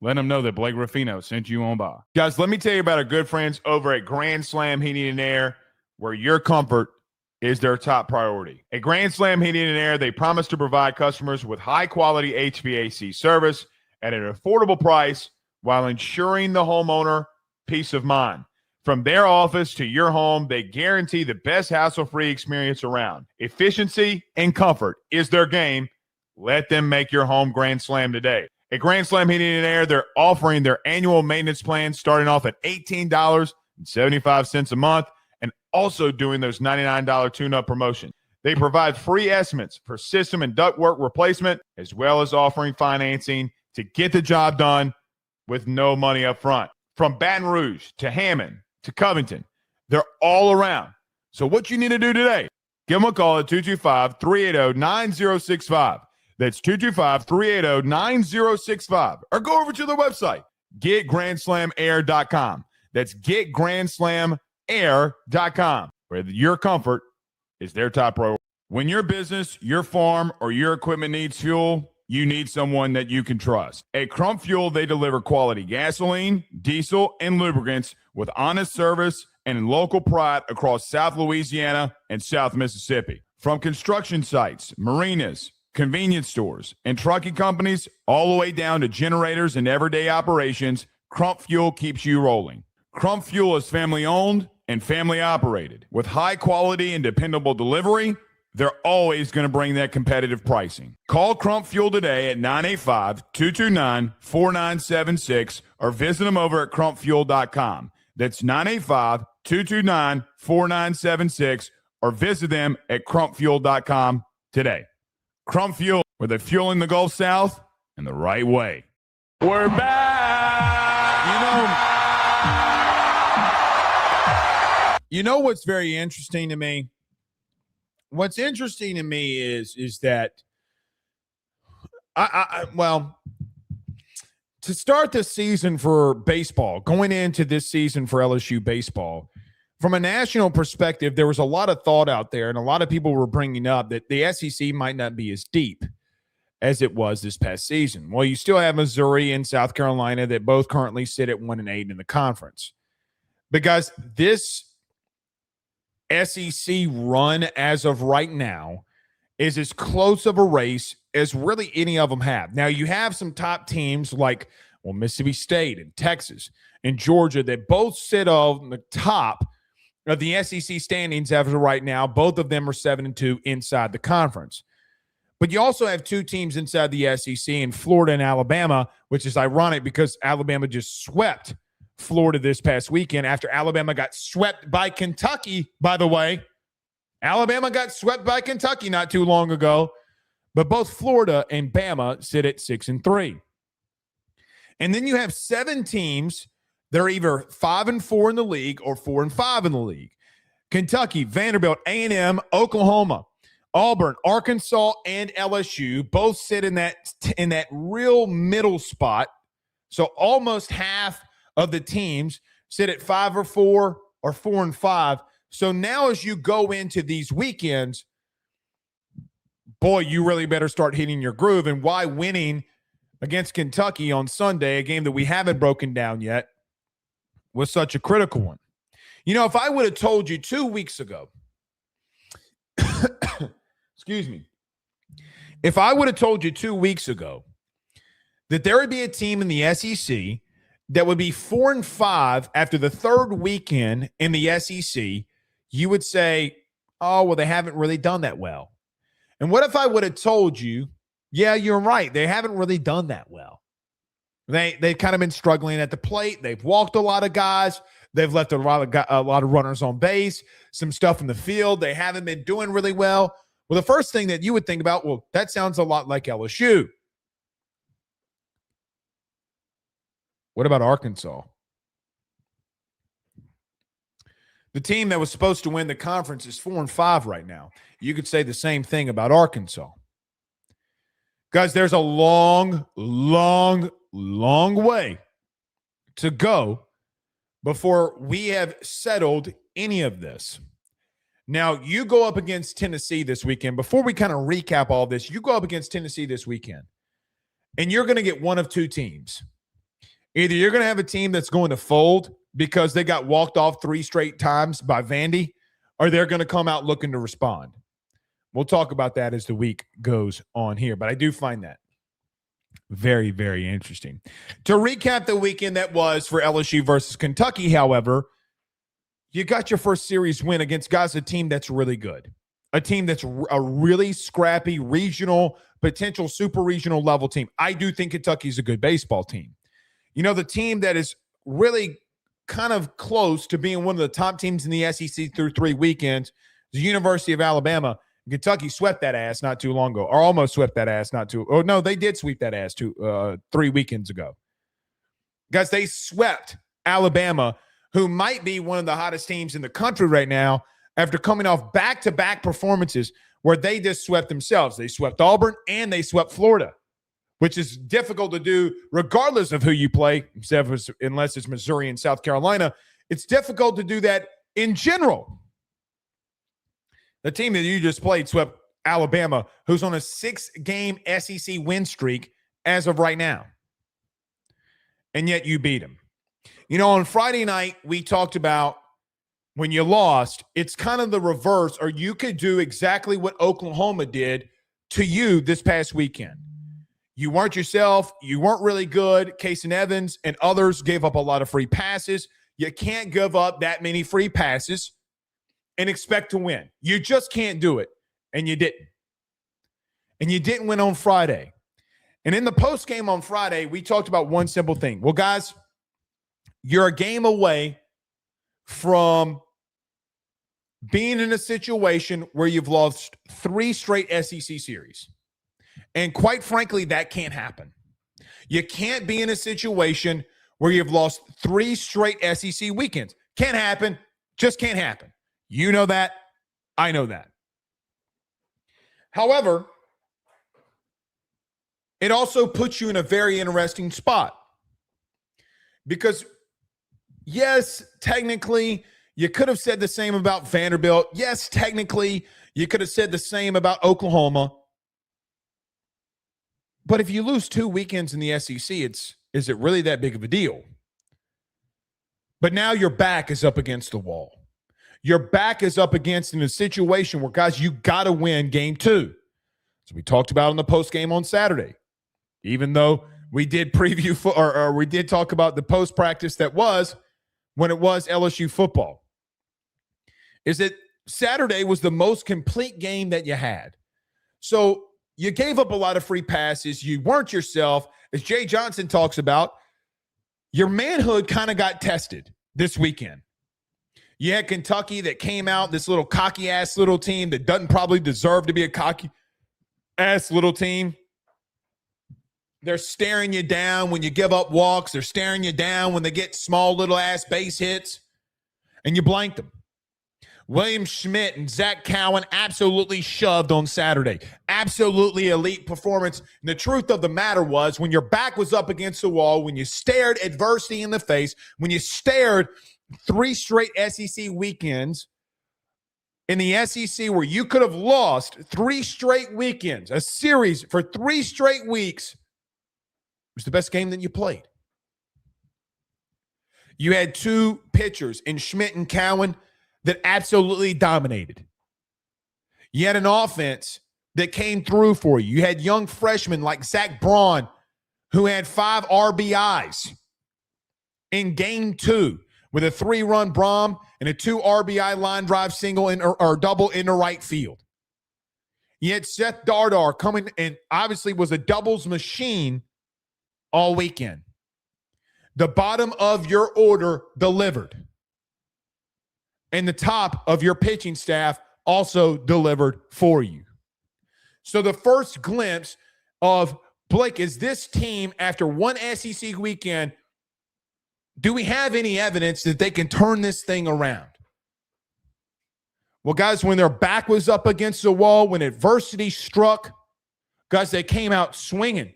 Let them know that Blake Ruffino sent you on by. Guys, let me tell you about our good friends over at Grand Slam Heating and Air, where your comfort is their top priority. At Grand Slam Heating and Air, they promise to provide customers with high-quality HVAC service at an affordable price while ensuring the homeowner peace of mind. From their office to your home, they guarantee the best hassle-free experience around. Efficiency and comfort is their game. Let them make your home Grand Slam today. At Grand Slam Heating and Air, they're offering their annual maintenance plan starting off at $18.75 a month and also doing those $99 tune-up promotion. They provide free estimates for system and ductwork replacement, as well as offering financing to get the job done with no money up front. From Baton Rouge to Hammond to Covington, they're all around. So what you need to do today, give them a call at 225-380-9065. That's 225-380-9065. Or go over to their website, getgrandslamair.com. That's getgrandslamair.com, where your comfort is their top priority. When your business, your farm, or your equipment needs fuel, you need someone that you can trust. At Crump Fuel, they deliver quality gasoline, diesel, and lubricants with honest service and local pride across South Louisiana and South Mississippi. From construction sites, marinas, convenience stores, and trucking companies, all the way down to generators and everyday operations, Crump Fuel keeps you rolling. Crump Fuel is family-owned and family-operated. With high quality and dependable delivery, they're always going to bring that competitive pricing. Call Crump Fuel today at 985-229-4976 or visit them over at crumpfuel.com. That's 985-229-4976 or visit them at crumpfuel.com today. Crump Fuel, where they're fueling the Gulf South in the right way. We're back. You know what's very interesting to me? What's interesting to me is that well, to start the season for baseball, going into this season for LSU baseball, from a national perspective, there was a lot of thought out there, and a lot of people were bringing up that the SEC might not be as deep as it was this past season. Well, you still have Missouri and South Carolina that both currently sit at 1-8 in the conference. Because this SEC run as of right now is as close of a race as really any of them have. Now, you have some top teams like, well, Mississippi State and Texas and Georgia that both sit on the top of the SEC standings as of right now. Both of them are 7-2 inside the conference. But you also have two teams inside the SEC in Florida and Alabama, which is ironic because Alabama just swept Florida this past weekend after Alabama got swept by Kentucky, by the way. Alabama got swept by Kentucky not too long ago. But both Florida and Bama sit at 6-3. And then you have 7 teams that are either 5-4 in the league or 4-5 in the league. Kentucky, Vanderbilt, A&M, Oklahoma, Auburn, Arkansas, and LSU both sit in that real middle spot. So almost half of the teams sit at 5-4 or 4-5. So now as you go into these weekends, boy, you really better start hitting your groove. And why winning against Kentucky on Sunday, a game that we haven't broken down yet, was such a critical one. You know, if I would have told you 2 weeks ago, excuse me, if I would have told you 2 weeks ago that there would be a team in the SEC that would be 4-5 after the third weekend in the SEC, you would say, oh, well, they haven't really done that well. And what if I would have told you, yeah, you're right, they haven't really done that well. They've kind of been struggling at the plate. They've walked a lot of guys. They've left a lot of runners on base, some stuff in the field. They haven't been doing really well. Well, the first thing that you would think about, well, that sounds a lot like LSU. What about Arkansas? The team that was supposed to win the conference is 4-5 right now. You could say the same thing about Arkansas. Guys, there's a long way to go before we have settled any of this. Now, you go up against Tennessee this weekend. Before we kind of recap all this, you go up against Tennessee this weekend, and you're going to get one of two teams. Either you're going to have a team that's going to fold because they got walked off 3 straight times by Vandy, or they're going to come out looking to respond. We'll talk about that as the week goes on here, but I do find that very, very interesting. To recap the weekend that was for LSU versus Kentucky, however, you got your first series win against, guys, a team that's really good, a team that's a really scrappy regional, potential super regional level team. I do think Kentucky's a good baseball team. You know, the team that is really kind of close to being one of the top teams in the SEC through 3 weekends, the University of Alabama. Kentucky swept that ass not too long ago, or almost swept that ass no, they did sweep that ass 3 weekends ago. Guys, they swept Alabama, who might be one of the hottest teams in the country right now after coming off back-to-back performances where they just swept themselves. They swept Auburn and they swept Florida, which is difficult to do regardless of who you play, unless it's Missouri and South Carolina. It's difficult to do that in general. The team that you just played swept Alabama, who's on a 6-game SEC win streak as of right now. And yet you beat them. You know, on Friday night, we talked about when you lost, it's kind of the reverse, or you could do exactly what Oklahoma did to you this past weekend. You weren't yourself. You weren't really good. Casey Evans and others gave up a lot of free passes. You can't give up that many free passes and expect to win. You just can't do it. And you didn't. And you didn't win on Friday. And in the postgame on Friday, we talked about one simple thing. Well, guys, you're a game away from being in a situation where you've lost 3 straight SEC series. And quite frankly, that can't happen. You can't be in a situation where you've lost 3 straight SEC weekends. Can't happen. Just can't happen. You know that. I know that. However, it also puts you in a very interesting spot. Because, yes, technically, you could have said the same about Vanderbilt. Yes, technically, you could have said the same about Oklahoma. But if you lose 2 weekends in the SEC, is it really that big of a deal? But now your back is up against the wall. Your back is up against in a situation where, guys, you got to win game 2. So we talked about in the post game on Saturday. Even though we did preview or we did talk about the post practice that was when it was LSU football, is that Saturday was the most complete game that you had. So you gave up a lot of free passes. You weren't yourself. As Jay Johnson talks about, your manhood kind of got tested this weekend. You had Kentucky that came out, this little cocky-ass little team that doesn't probably deserve to be a cocky-ass little team. They're staring you down when you give up walks. They're staring you down when they get small little-ass base hits, and you blanked them. William Schmidt and Zach Cowan absolutely shoved on Saturday. Absolutely elite performance. And the truth of the matter was, when your back was up against the wall, when you stared adversity in the face, when you stared 3 straight SEC weekends in the SEC where you could have lost 3 straight weekends, a series for 3 straight weeks, it was the best game that you played. You had 2 pitchers in Schmidt and Cowan that absolutely dominated. You had an offense that came through for you. You had young freshmen like Zach Braun, who had 5 RBIs in game 2 with a 3-run Braum and a 2 RBI line drive single or double into right field. You had Seth Dardar coming and obviously was a doubles machine all weekend. the bottom of your order delivered. And the top of your pitching staff also delivered for you. So the first glimpse of, Blake, is this team, after one SEC weekend, do we have any evidence that they can turn this thing around? Well, guys, when their back was up against the wall, when adversity struck, guys, they came out swinging.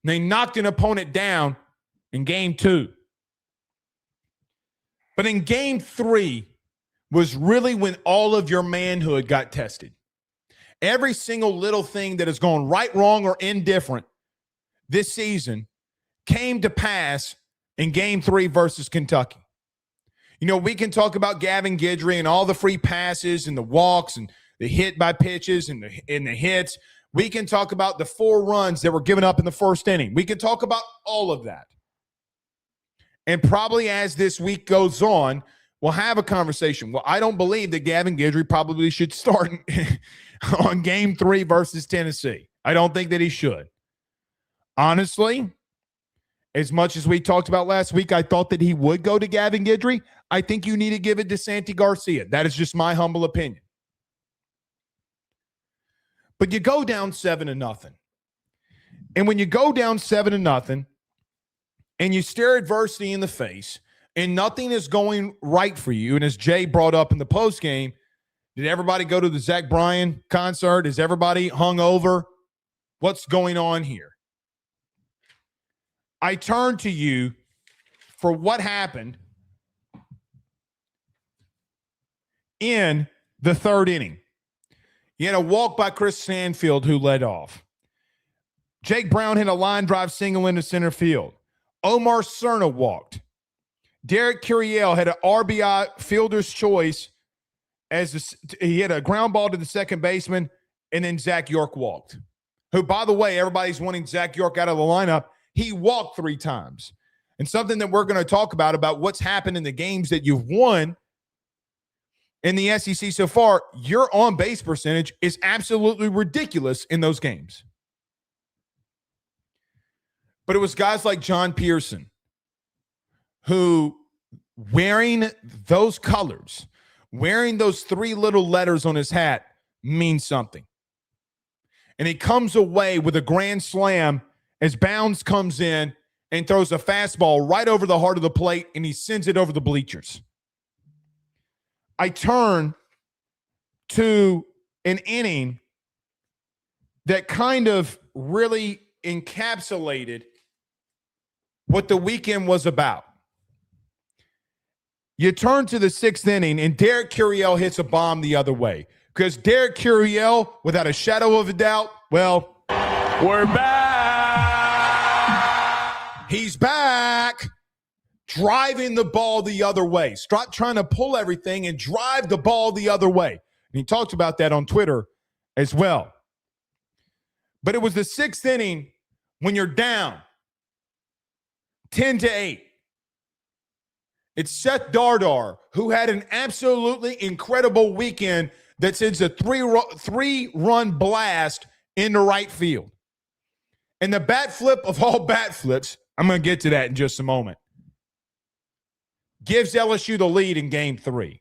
They knocked an opponent down in game 2. But in game 3 was really when all of your manhood got tested. Every single little thing that has gone right, wrong, or indifferent this season came to pass in game 3 versus Kentucky. You know, we can talk about Gavin Guidry and all the free passes and the walks and the hit by pitches and the hits. We can talk about the 4 runs that were given up in the first inning. We can talk about all of that. And probably as this week goes on, we'll have a conversation. Well, I don't believe that Gavin Guidry probably should start on game 3 versus Tennessee. I don't think that he should. Honestly, as much as we talked about last week, I thought that he would go to Gavin Guidry. I think you need to give it to Santi Garcia. That is just my humble opinion. But you go down 7-0. And when you go down 7-0 and you stare adversity in the face and nothing is going right for you, and as Jay brought up in the postgame, did everybody go to the Zach Bryan concert? Is everybody hungover? What's going on here? I turn to you for what happened in the third inning. You had a walk by Chris Stanfield, who led off. Jake Brown hit a line drive single into center field. Omar Cerna walked. Derek Curiel had an RBI fielder's choice as he hit a ground ball to the second baseman, and then Zach York walked, who, by the way, everybody's wanting Zach York out of the lineup. He walked 3 times. And something that we're going to talk about what's happened in the games that you've won in the SEC so far, your on-base percentage is absolutely ridiculous in those games. But it was guys like John Pearson who, wearing those colors, wearing those 3 little letters on his hat, means something. And he comes away with a grand slam as Bounds comes in and throws a fastball right over the heart of the plate, and he sends it over the bleachers. I turn to an inning that kind of really encapsulated what the weekend was about. You turn to the 6th inning, and Derek Curiel hits a bomb the other way. Because Derek Curiel, without a shadow of a doubt, well, We're back. he's back. Driving the ball the other way. Stop trying to pull everything and drive the ball the other way. And he talked about that on Twitter as well. But it was the 6th inning when you're down 10-8. It's Seth Dardar, who had an absolutely incredible weekend that sends a 3-run blast into right field. And the bat flip of all bat flips, I'm going to get to that in just a moment, gives LSU the lead in game 3.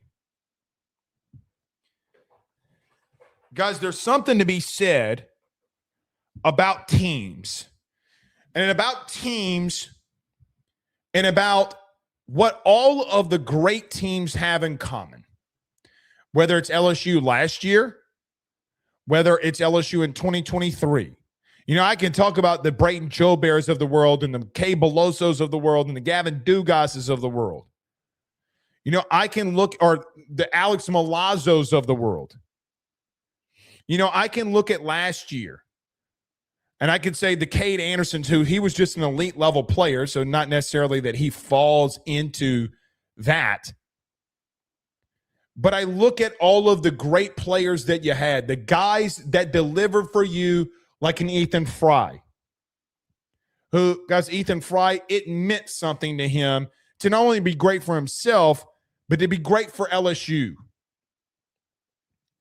Guys, there's something to be said about teams. And about teams and about what all of the great teams have in common. Whether it's LSU last year, whether it's LSU in 2023. You know, I can talk about the Brayton Jobears of the world and the Kay Belosos of the world and the Gavin Dugoses of the world. You know, I can look, or the Alex Malazzos of the world. You know, I can look at last year, and I could say the Cade Andersons, who he was just an elite level player, so not necessarily that he falls into that. But I look at all of the great players that you had, the guys that delivered for you, like an Ethan Fry. Who, guys, Ethan Fry, it meant something to him to not only be great for himself, but to be great for LSU.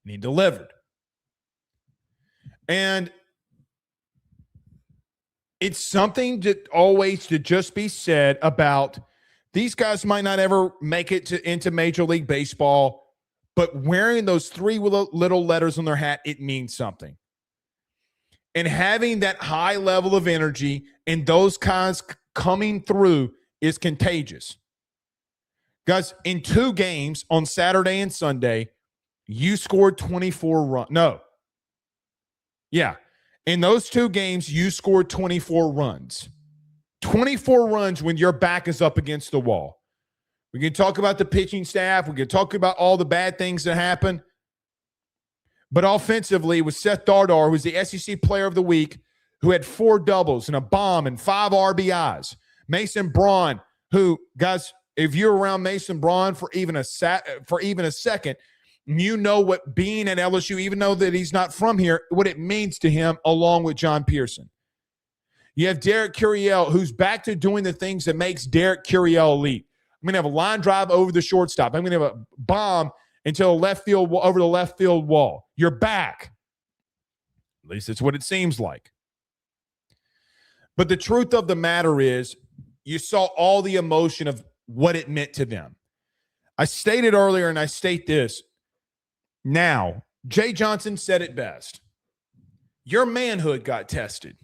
And he delivered. And it's something that always to just be said about these guys might not ever make it into Major League Baseball, but wearing those three little letters on their hat, it means something. And having that high level of energy and those kinds coming through is contagious. Guys, in 2 games on Saturday and Sunday, you scored 24 runs. No. Yeah. In those 2 games, you scored 24 runs. 24 runs when your back is up against the wall. We can talk about the pitching staff. We can talk about all the bad things that happen. But offensively, with Seth Dardar, who was the SEC Player of the Week, who had 4 doubles and a bomb and 5 RBIs. Mason Braun, who, guys, if you're around Mason Braun for even a second, you know what being at LSU, even though that he's not from here, what it means to him, along with John Pearson. You have Derek Curiel, who's back to doing the things that makes Derek Curiel elite. I'm going to have a line drive over the shortstop. I'm going to have a bomb until over the left field wall. You're back. At least it's what it seems like. But the truth of the matter is, you saw all the emotion of what it meant to them. I stated earlier, and I state this now, Jay Johnson said it best. Your manhood got tested.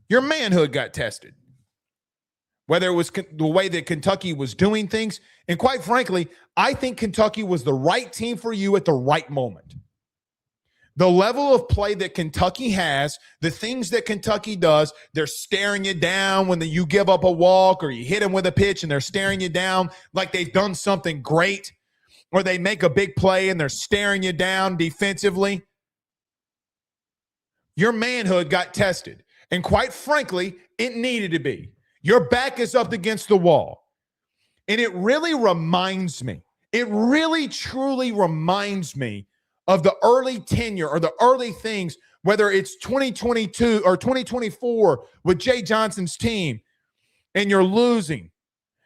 Your manhood got tested. Whether it was the way that Kentucky was doing things, and quite frankly, I think Kentucky was the right team for you at the right moment. The level of play that Kentucky has, the things that Kentucky does, they're staring you down when you give up a walk or you hit them with a pitch and they're staring you down like they've done something great, or they make a big play and they're staring you down defensively. Your manhood got tested. And quite frankly, it needed to be. Your back is up against the wall. And it really reminds me, it really truly reminds me of the early tenure or the early things, whether it's 2022 or 2024 with Jay Johnson's team, and you're losing.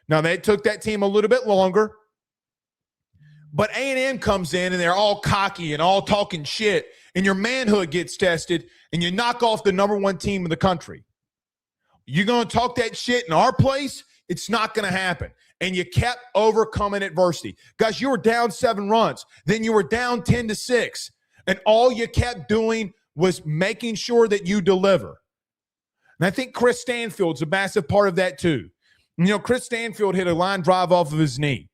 Now, they took that team a little bit longer, but A&M comes in and they're all cocky and all talking shit, and your manhood gets tested, and you knock off the number 1 team in the country. You're going to talk that shit in our place? It's not going to happen. And you kept overcoming adversity. Guys, you were down 7 runs. Then you were down 10-6. And all you kept doing was making sure that you deliver. And I think Chris Stanfield's a massive part of that too. You know, Chris Stanfield hit a line drive off of his knee.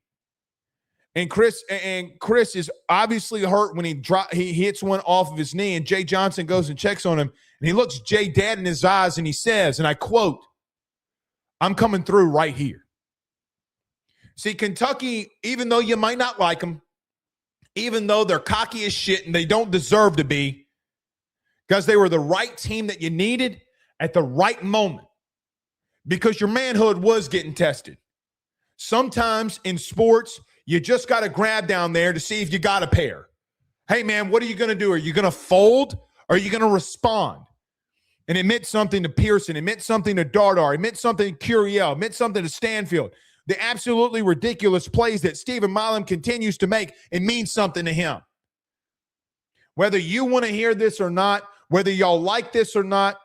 And Chris is obviously hurt when he hits one off of his knee, and Jay Johnson goes and checks on him, and he looks Jay dead in his eyes, and he says, and I quote, "I'm coming through right here." See, Kentucky, even though you might not like them, even though they're cocky as shit and they don't deserve to be, because they were the right team that you needed at the right moment, because your manhood was getting tested. Sometimes in sports, you just got to grab down there to see if you got a pair. Hey, man, what are you going to do? Are you going to fold or are you going to respond? And it meant something to Pearson. It meant something to Dardar. It meant something to Curiel. It meant something to Stanfield. The absolutely ridiculous plays that Stephen Milam continues to make, it means something to him. Whether you want to hear this or not, whether y'all like this or not,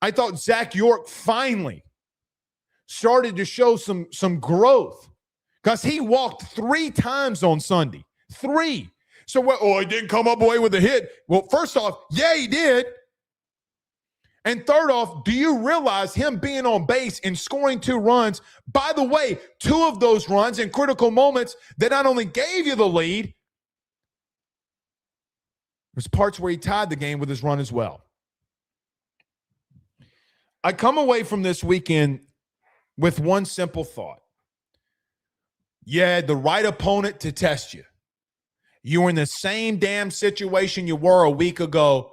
I thought Zach York finally started to show some growth, because he walked 3 times on Sunday. 3. So, he didn't come up away with a hit. Well, first off, yeah, he did. And third off, do you realize him being on base and scoring 2 runs? By the way, 2 of those runs in critical moments that not only gave you the lead, there's parts where he tied the game with his run as well. I come away from this weekend with one simple thought. You had the right opponent to test you. You were in the same damn situation you were a week ago,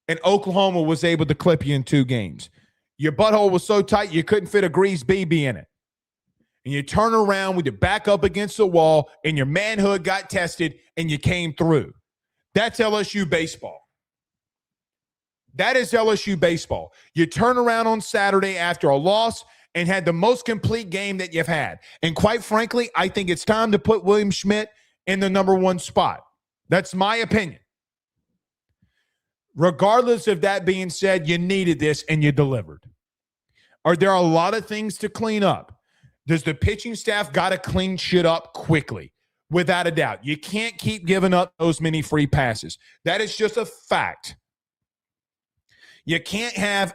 and Oklahoma was able to clip you in 2 games. Your butthole was so tight you couldn't fit a greased BB in it. And you turn around with your back up against the wall, and your manhood got tested, and you came through. That's LSU baseball. That is LSU baseball. You turn around on Saturday after a loss and had the most complete game that you've had. And quite frankly, I think it's time to put William Schmidt in the number 1 spot. That's my opinion. Regardless of that being said, you needed this and you delivered. there are a lot of things to clean up. Does the pitching staff got to clean shit up quickly? Without a doubt. You can't keep giving up those many free passes. That is just a fact. You can't have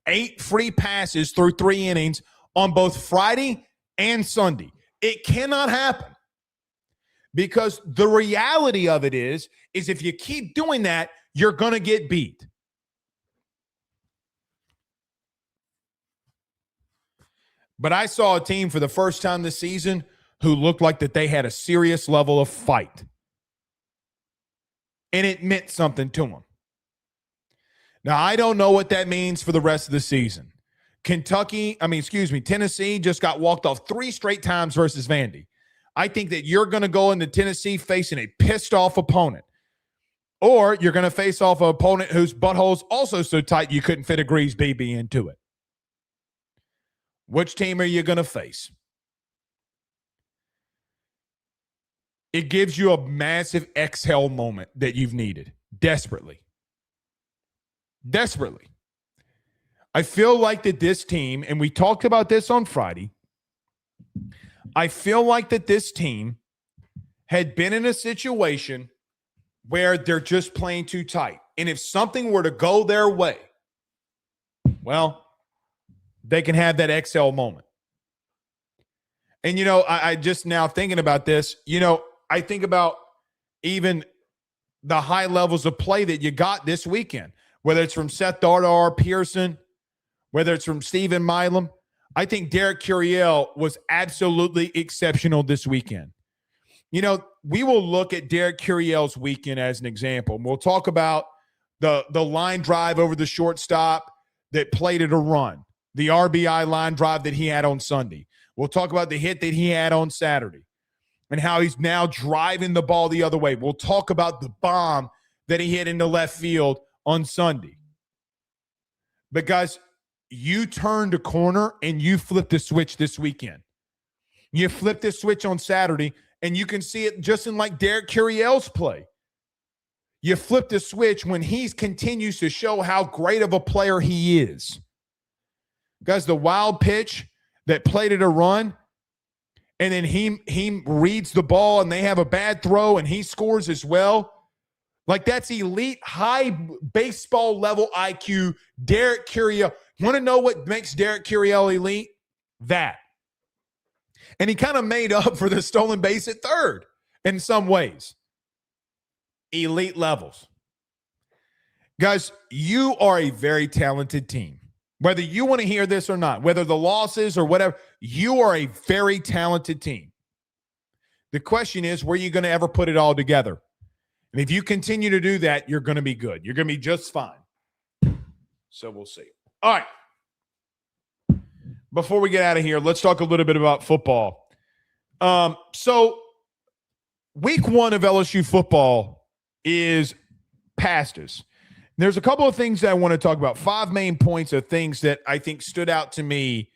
8 free passes through 3 innings on both Friday and Sunday. It cannot happen. Because the reality of it is if you keep doing that, you're going to get beat. But I saw a team for the first time this season who looked like that they had a serious level of fight. And it meant something to them. Now, I don't know what that means for the rest of the season. Tennessee just got walked off 3 straight times versus Vandy. I think that you're going to go into Tennessee facing a pissed-off opponent. Or you're going to face off an opponent whose butthole's also so tight you couldn't fit a greased BB into it. Which team are you going to face? It gives you a massive exhale moment that you've needed desperately. Desperately. I feel like that this team, and we talked about this on Friday, I feel like that this team had been in a situation where they're just playing too tight. And if something were to go their way, well, they can have that exhale moment. And, I just now thinking about this, I think about even the high levels of play that you got this weekend, whether it's from Seth Dardar, Pearson, whether it's from Stephen Milam. I think Derek Curiel was absolutely exceptional this weekend. We will look at Derek Curiel's weekend as an example. And we'll talk about the line drive over the shortstop that played it a run, the RBI line drive that he had on Sunday. We'll talk about the hit that he had on Saturday and how he's now driving the ball the other way. We'll talk about the bomb that he hit into left field on Sunday. But, guys, you turned a corner and you flipped the switch this weekend. You flipped the switch on Saturday, and you can see it just in like Derek Curiel's play. You flipped the switch when he continues to show how great of a player he is. Guys, the wild pitch that played it a run, and then he reads the ball and they have a bad throw and he scores as well. Like, that's elite, high baseball level IQ. Derek Curiel. Want to know what makes Derek Curiel elite? That. And he kind of made up for the stolen base at third in some ways. Elite levels. Guys, you are a very talented team. Whether you want to hear this or not, whether the losses or whatever, you are a very talented team. The question is, were you going to ever put it all together? And if you continue to do that, you're going to be good. You're going to be just fine. So we'll see. All right. Before we get out of here, let's talk a little bit about football. So week 1 of LSU football is past us. There's a couple of things that I want to talk about. 5 main points of things that I think stood out to me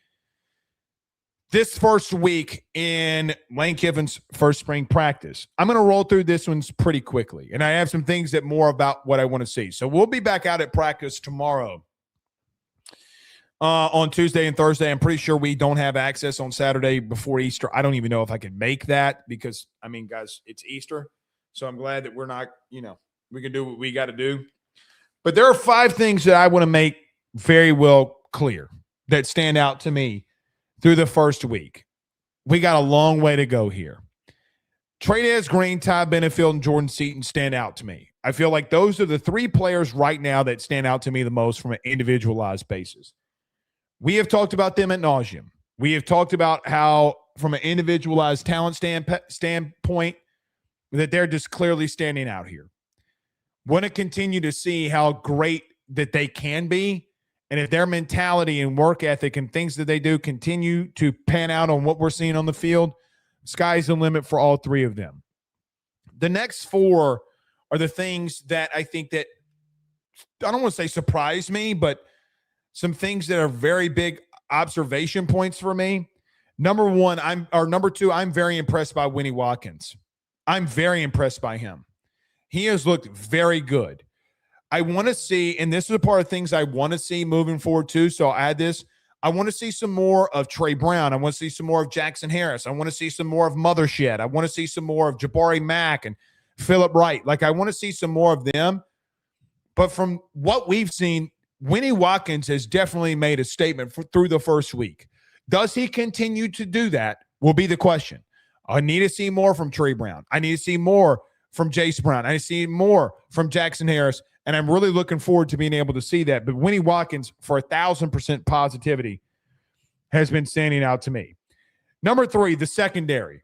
this first week in Lane Kiffin's first spring practice. I'm going to roll through this ones pretty quickly, and I have some things that more about what I want to see. So we'll be back out at practice tomorrow on Tuesday and Thursday. I'm pretty sure we don't have access on Saturday before Easter. I don't even know if I can make that because, guys, it's Easter. So I'm glad that we're not, we can do what we got to do. But there are 5 things that I want to make very well clear that stand out to me through the first week. We got a long way to go here. Trey Green, Ty Benefield, and Jordan Seaton stand out to me. I feel like those are the 3 players right now that stand out to me the most from an individualized basis. We have talked about them ad nauseum. We have talked about how, from an individualized talent standpoint, that they're just clearly standing out here. Want to continue to see how great that they can be, and if their mentality and work ethic and things that they do continue to pan out on what we're seeing on the field, sky's the limit for all 3 of them. The next 4 are the things that I think that, I don't want to say surprised me, but some things that are very big observation points for me. Number 2, I'm very impressed by Winnie Watkins. I'm very impressed by him. He has looked very good. I want to see, and this is a part of things I want to see moving forward too, so I'll add this. I want to see some more of Trey Brown. I want to see some more of Jackson Harris. I want to see some more of Mothershed. I want to see some more of Jabari Mack and Phillip Wright. Like, I want to see some more of them. But from what we've seen, Winnie Watkins has definitely made a statement through the first week. Does he continue to do that will be the question. I need to see more from Trey Brown. I need to see more from Jace Brown. I need to see more from Jackson Harris. And I'm really looking forward to being able to see that. But Winnie Watkins, for 1,000% positivity, has been standing out to me. Number 3, the secondary.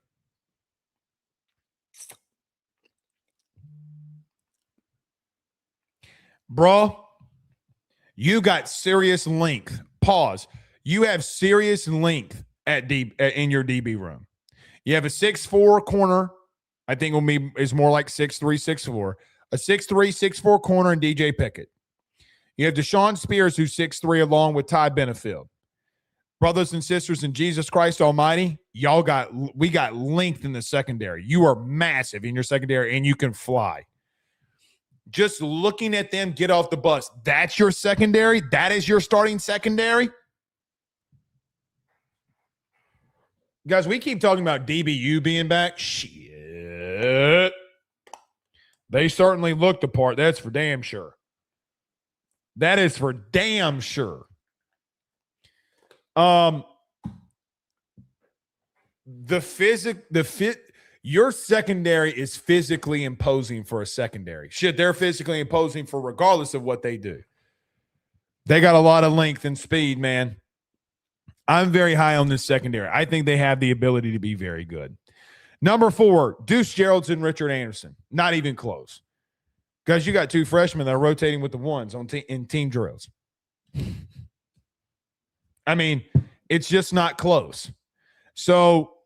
Bro, you got serious length. Pause. You have serious length in your DB room. You have a 6'4" corner. I think is more like 6'3", 6'4". A 6'3", 6'4" corner in DJ Pickett. You have Deshaun Spears, who's 6'3", along with Ty Benefield. Brothers and sisters in Jesus Christ Almighty, we got length in the secondary. You are massive in your secondary, and you can fly. Just looking at them get off the bus, that's your secondary? That is your starting secondary? Guys, we keep talking about DBU being back. Shit. They certainly looked the part. That's for damn sure. That is for damn sure. Your secondary is physically imposing for a secondary. Shit, they're physically imposing for regardless of what they do. They got a lot of length and speed, man. I'm very high on this secondary. I think they have the ability to be very good. Number 4, Deuce Gerald's and Richard Anderson. Not even close. Guys, you got 2 freshmen that are rotating with the ones in team drills. I mean, it's just not close. So,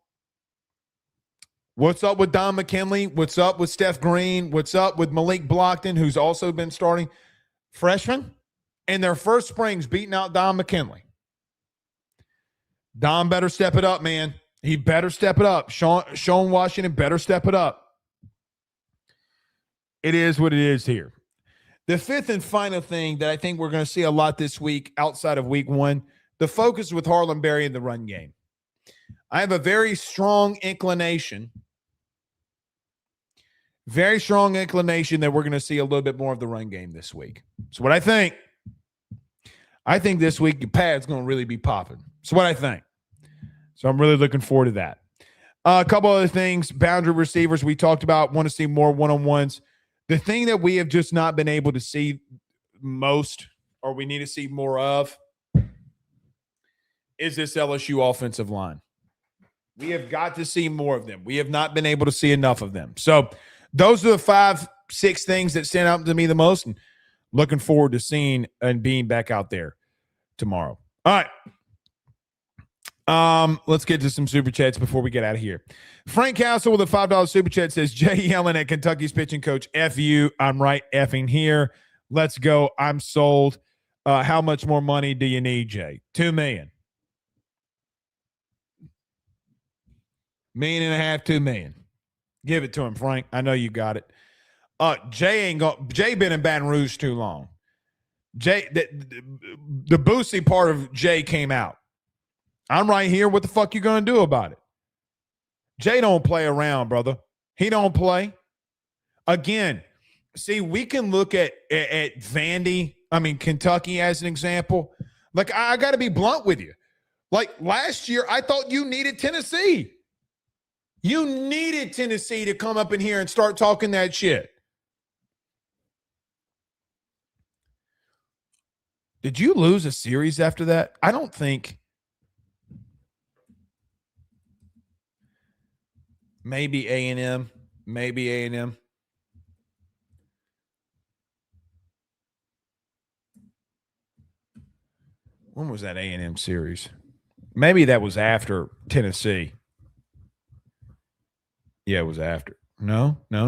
what's up with Don McKinley? What's up with Steph Green? What's up with Malik Blockton, who's also been starting? Freshmen in their first springs beating out Don McKinley. Don better step it up, man. He better step it up. Sean Washington better step it up. It is what it is here. The 5th and final thing that I think we're going to see a lot this week outside of week 1, the focus with Harlem Berry in the run game. I have a very strong inclination that we're going to see a little bit more of the run game this week. So what I think this week your pad's going to really be popping. That's what I think. So I'm really looking forward to that. A couple other things. Boundary receivers we talked about. Want to see more one-on-ones. The thing that we have just not been able to see most, or we need to see more of, is this LSU offensive line. We have got to see more of them. We have not been able to see enough of them. So those are the 5, 6 things that stand out to me the most, and looking forward to seeing and being back out there tomorrow. All right. Let's get to some super chats before we get out of here. Frank Castle with a $5 super chat says, Jay yelling at Kentucky's pitching coach, F you. I'm right effing here. Let's go. I'm sold. How much more money do you need, Jay? $2 million. $1.5 million, $2 million. Give it to him, Frank. I know you got it. Jay been in Baton Rouge too long. Jay, the Boosie part of Jay came out. I'm right here. What the fuck you gonna do about it? Jay don't play around, brother. He don't play. Again, see, we can look at Kentucky as an example. Like, I got to be blunt with you. Like, last year, I thought you needed Tennessee. You needed Tennessee to come up in here and start talking that shit. Did you lose a series after that? I don't think. Maybe A&M. Maybe A&M. When was that A&M series? Maybe that was after Tennessee. Yeah, it was after. No. I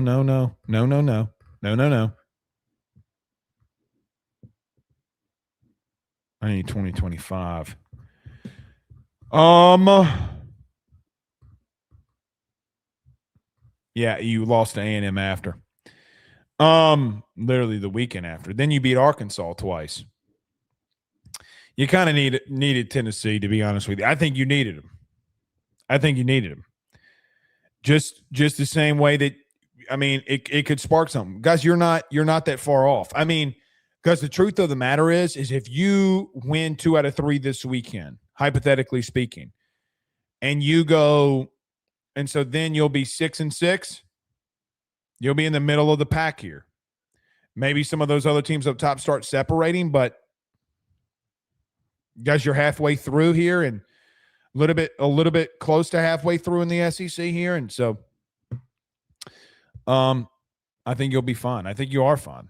need 2025. Yeah, you lost to A&M after. Literally the weekend after. Then you beat Arkansas twice. You kind of needed Tennessee, to be honest with you. I think you needed them. Just the same way that, I mean, it could spark something. Guys, you're not that far off. I mean, because the truth of the matter is if you win 2 out of 3 this weekend, hypothetically speaking, and you go, and so then you'll be 6-6, you'll be in the middle of the pack here. Maybe some of those other teams up top start separating, but guys, you're halfway through here and a little bit close to halfway through in the SEC here. And so I think you'll be fine. I think you are fine.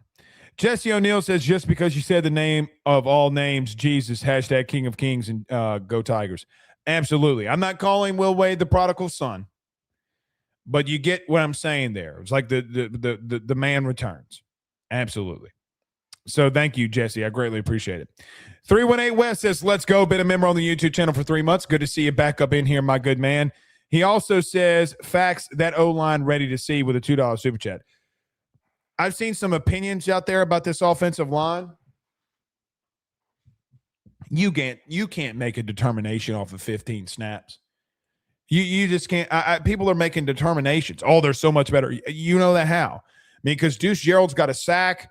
Jesse O'Neill says, just because you said the name of all names, Jesus, hashtag King of Kings, and go Tigers. Absolutely. I'm not calling Will Wade the prodigal son, but you get what I'm saying there. It's like the man returns. Absolutely. So thank you, Jesse. I greatly appreciate it. 318 West says, let's go. Been a member on the YouTube channel for 3 months. Good to see you back up in here, my good man. He also says, facts, that O-line ready to see, with a $2 super chat. I've seen some opinions out there about this offensive line. You can't make a determination off of 15 snaps. You just can't. People are making determinations. Oh, they're so much better. You know that how? I mean, because Deuce Gerald's got a sack.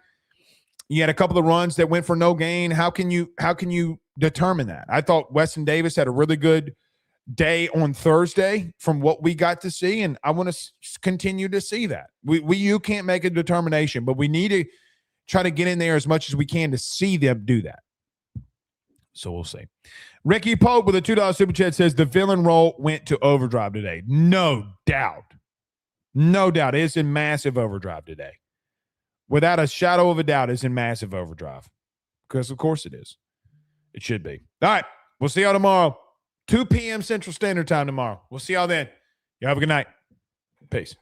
You had a couple of runs that went for no gain. How can you determine that? I thought Weston Davis had a really good day on Thursday from what we got to see, and I want to continue to see that. You can't make a determination, but we need to try to get in there as much as we can to see them do that. So we'll see. Ricky Pope with a $2 super chat says the villain role went to overdrive today. No doubt. It's in massive overdrive today. Without a shadow of a doubt, it's in massive overdrive. Because, of course, it is. It should be. All right. We'll see y'all tomorrow. 2 p.m. Central Standard Time tomorrow. We'll see y'all then. You have a good night. Peace.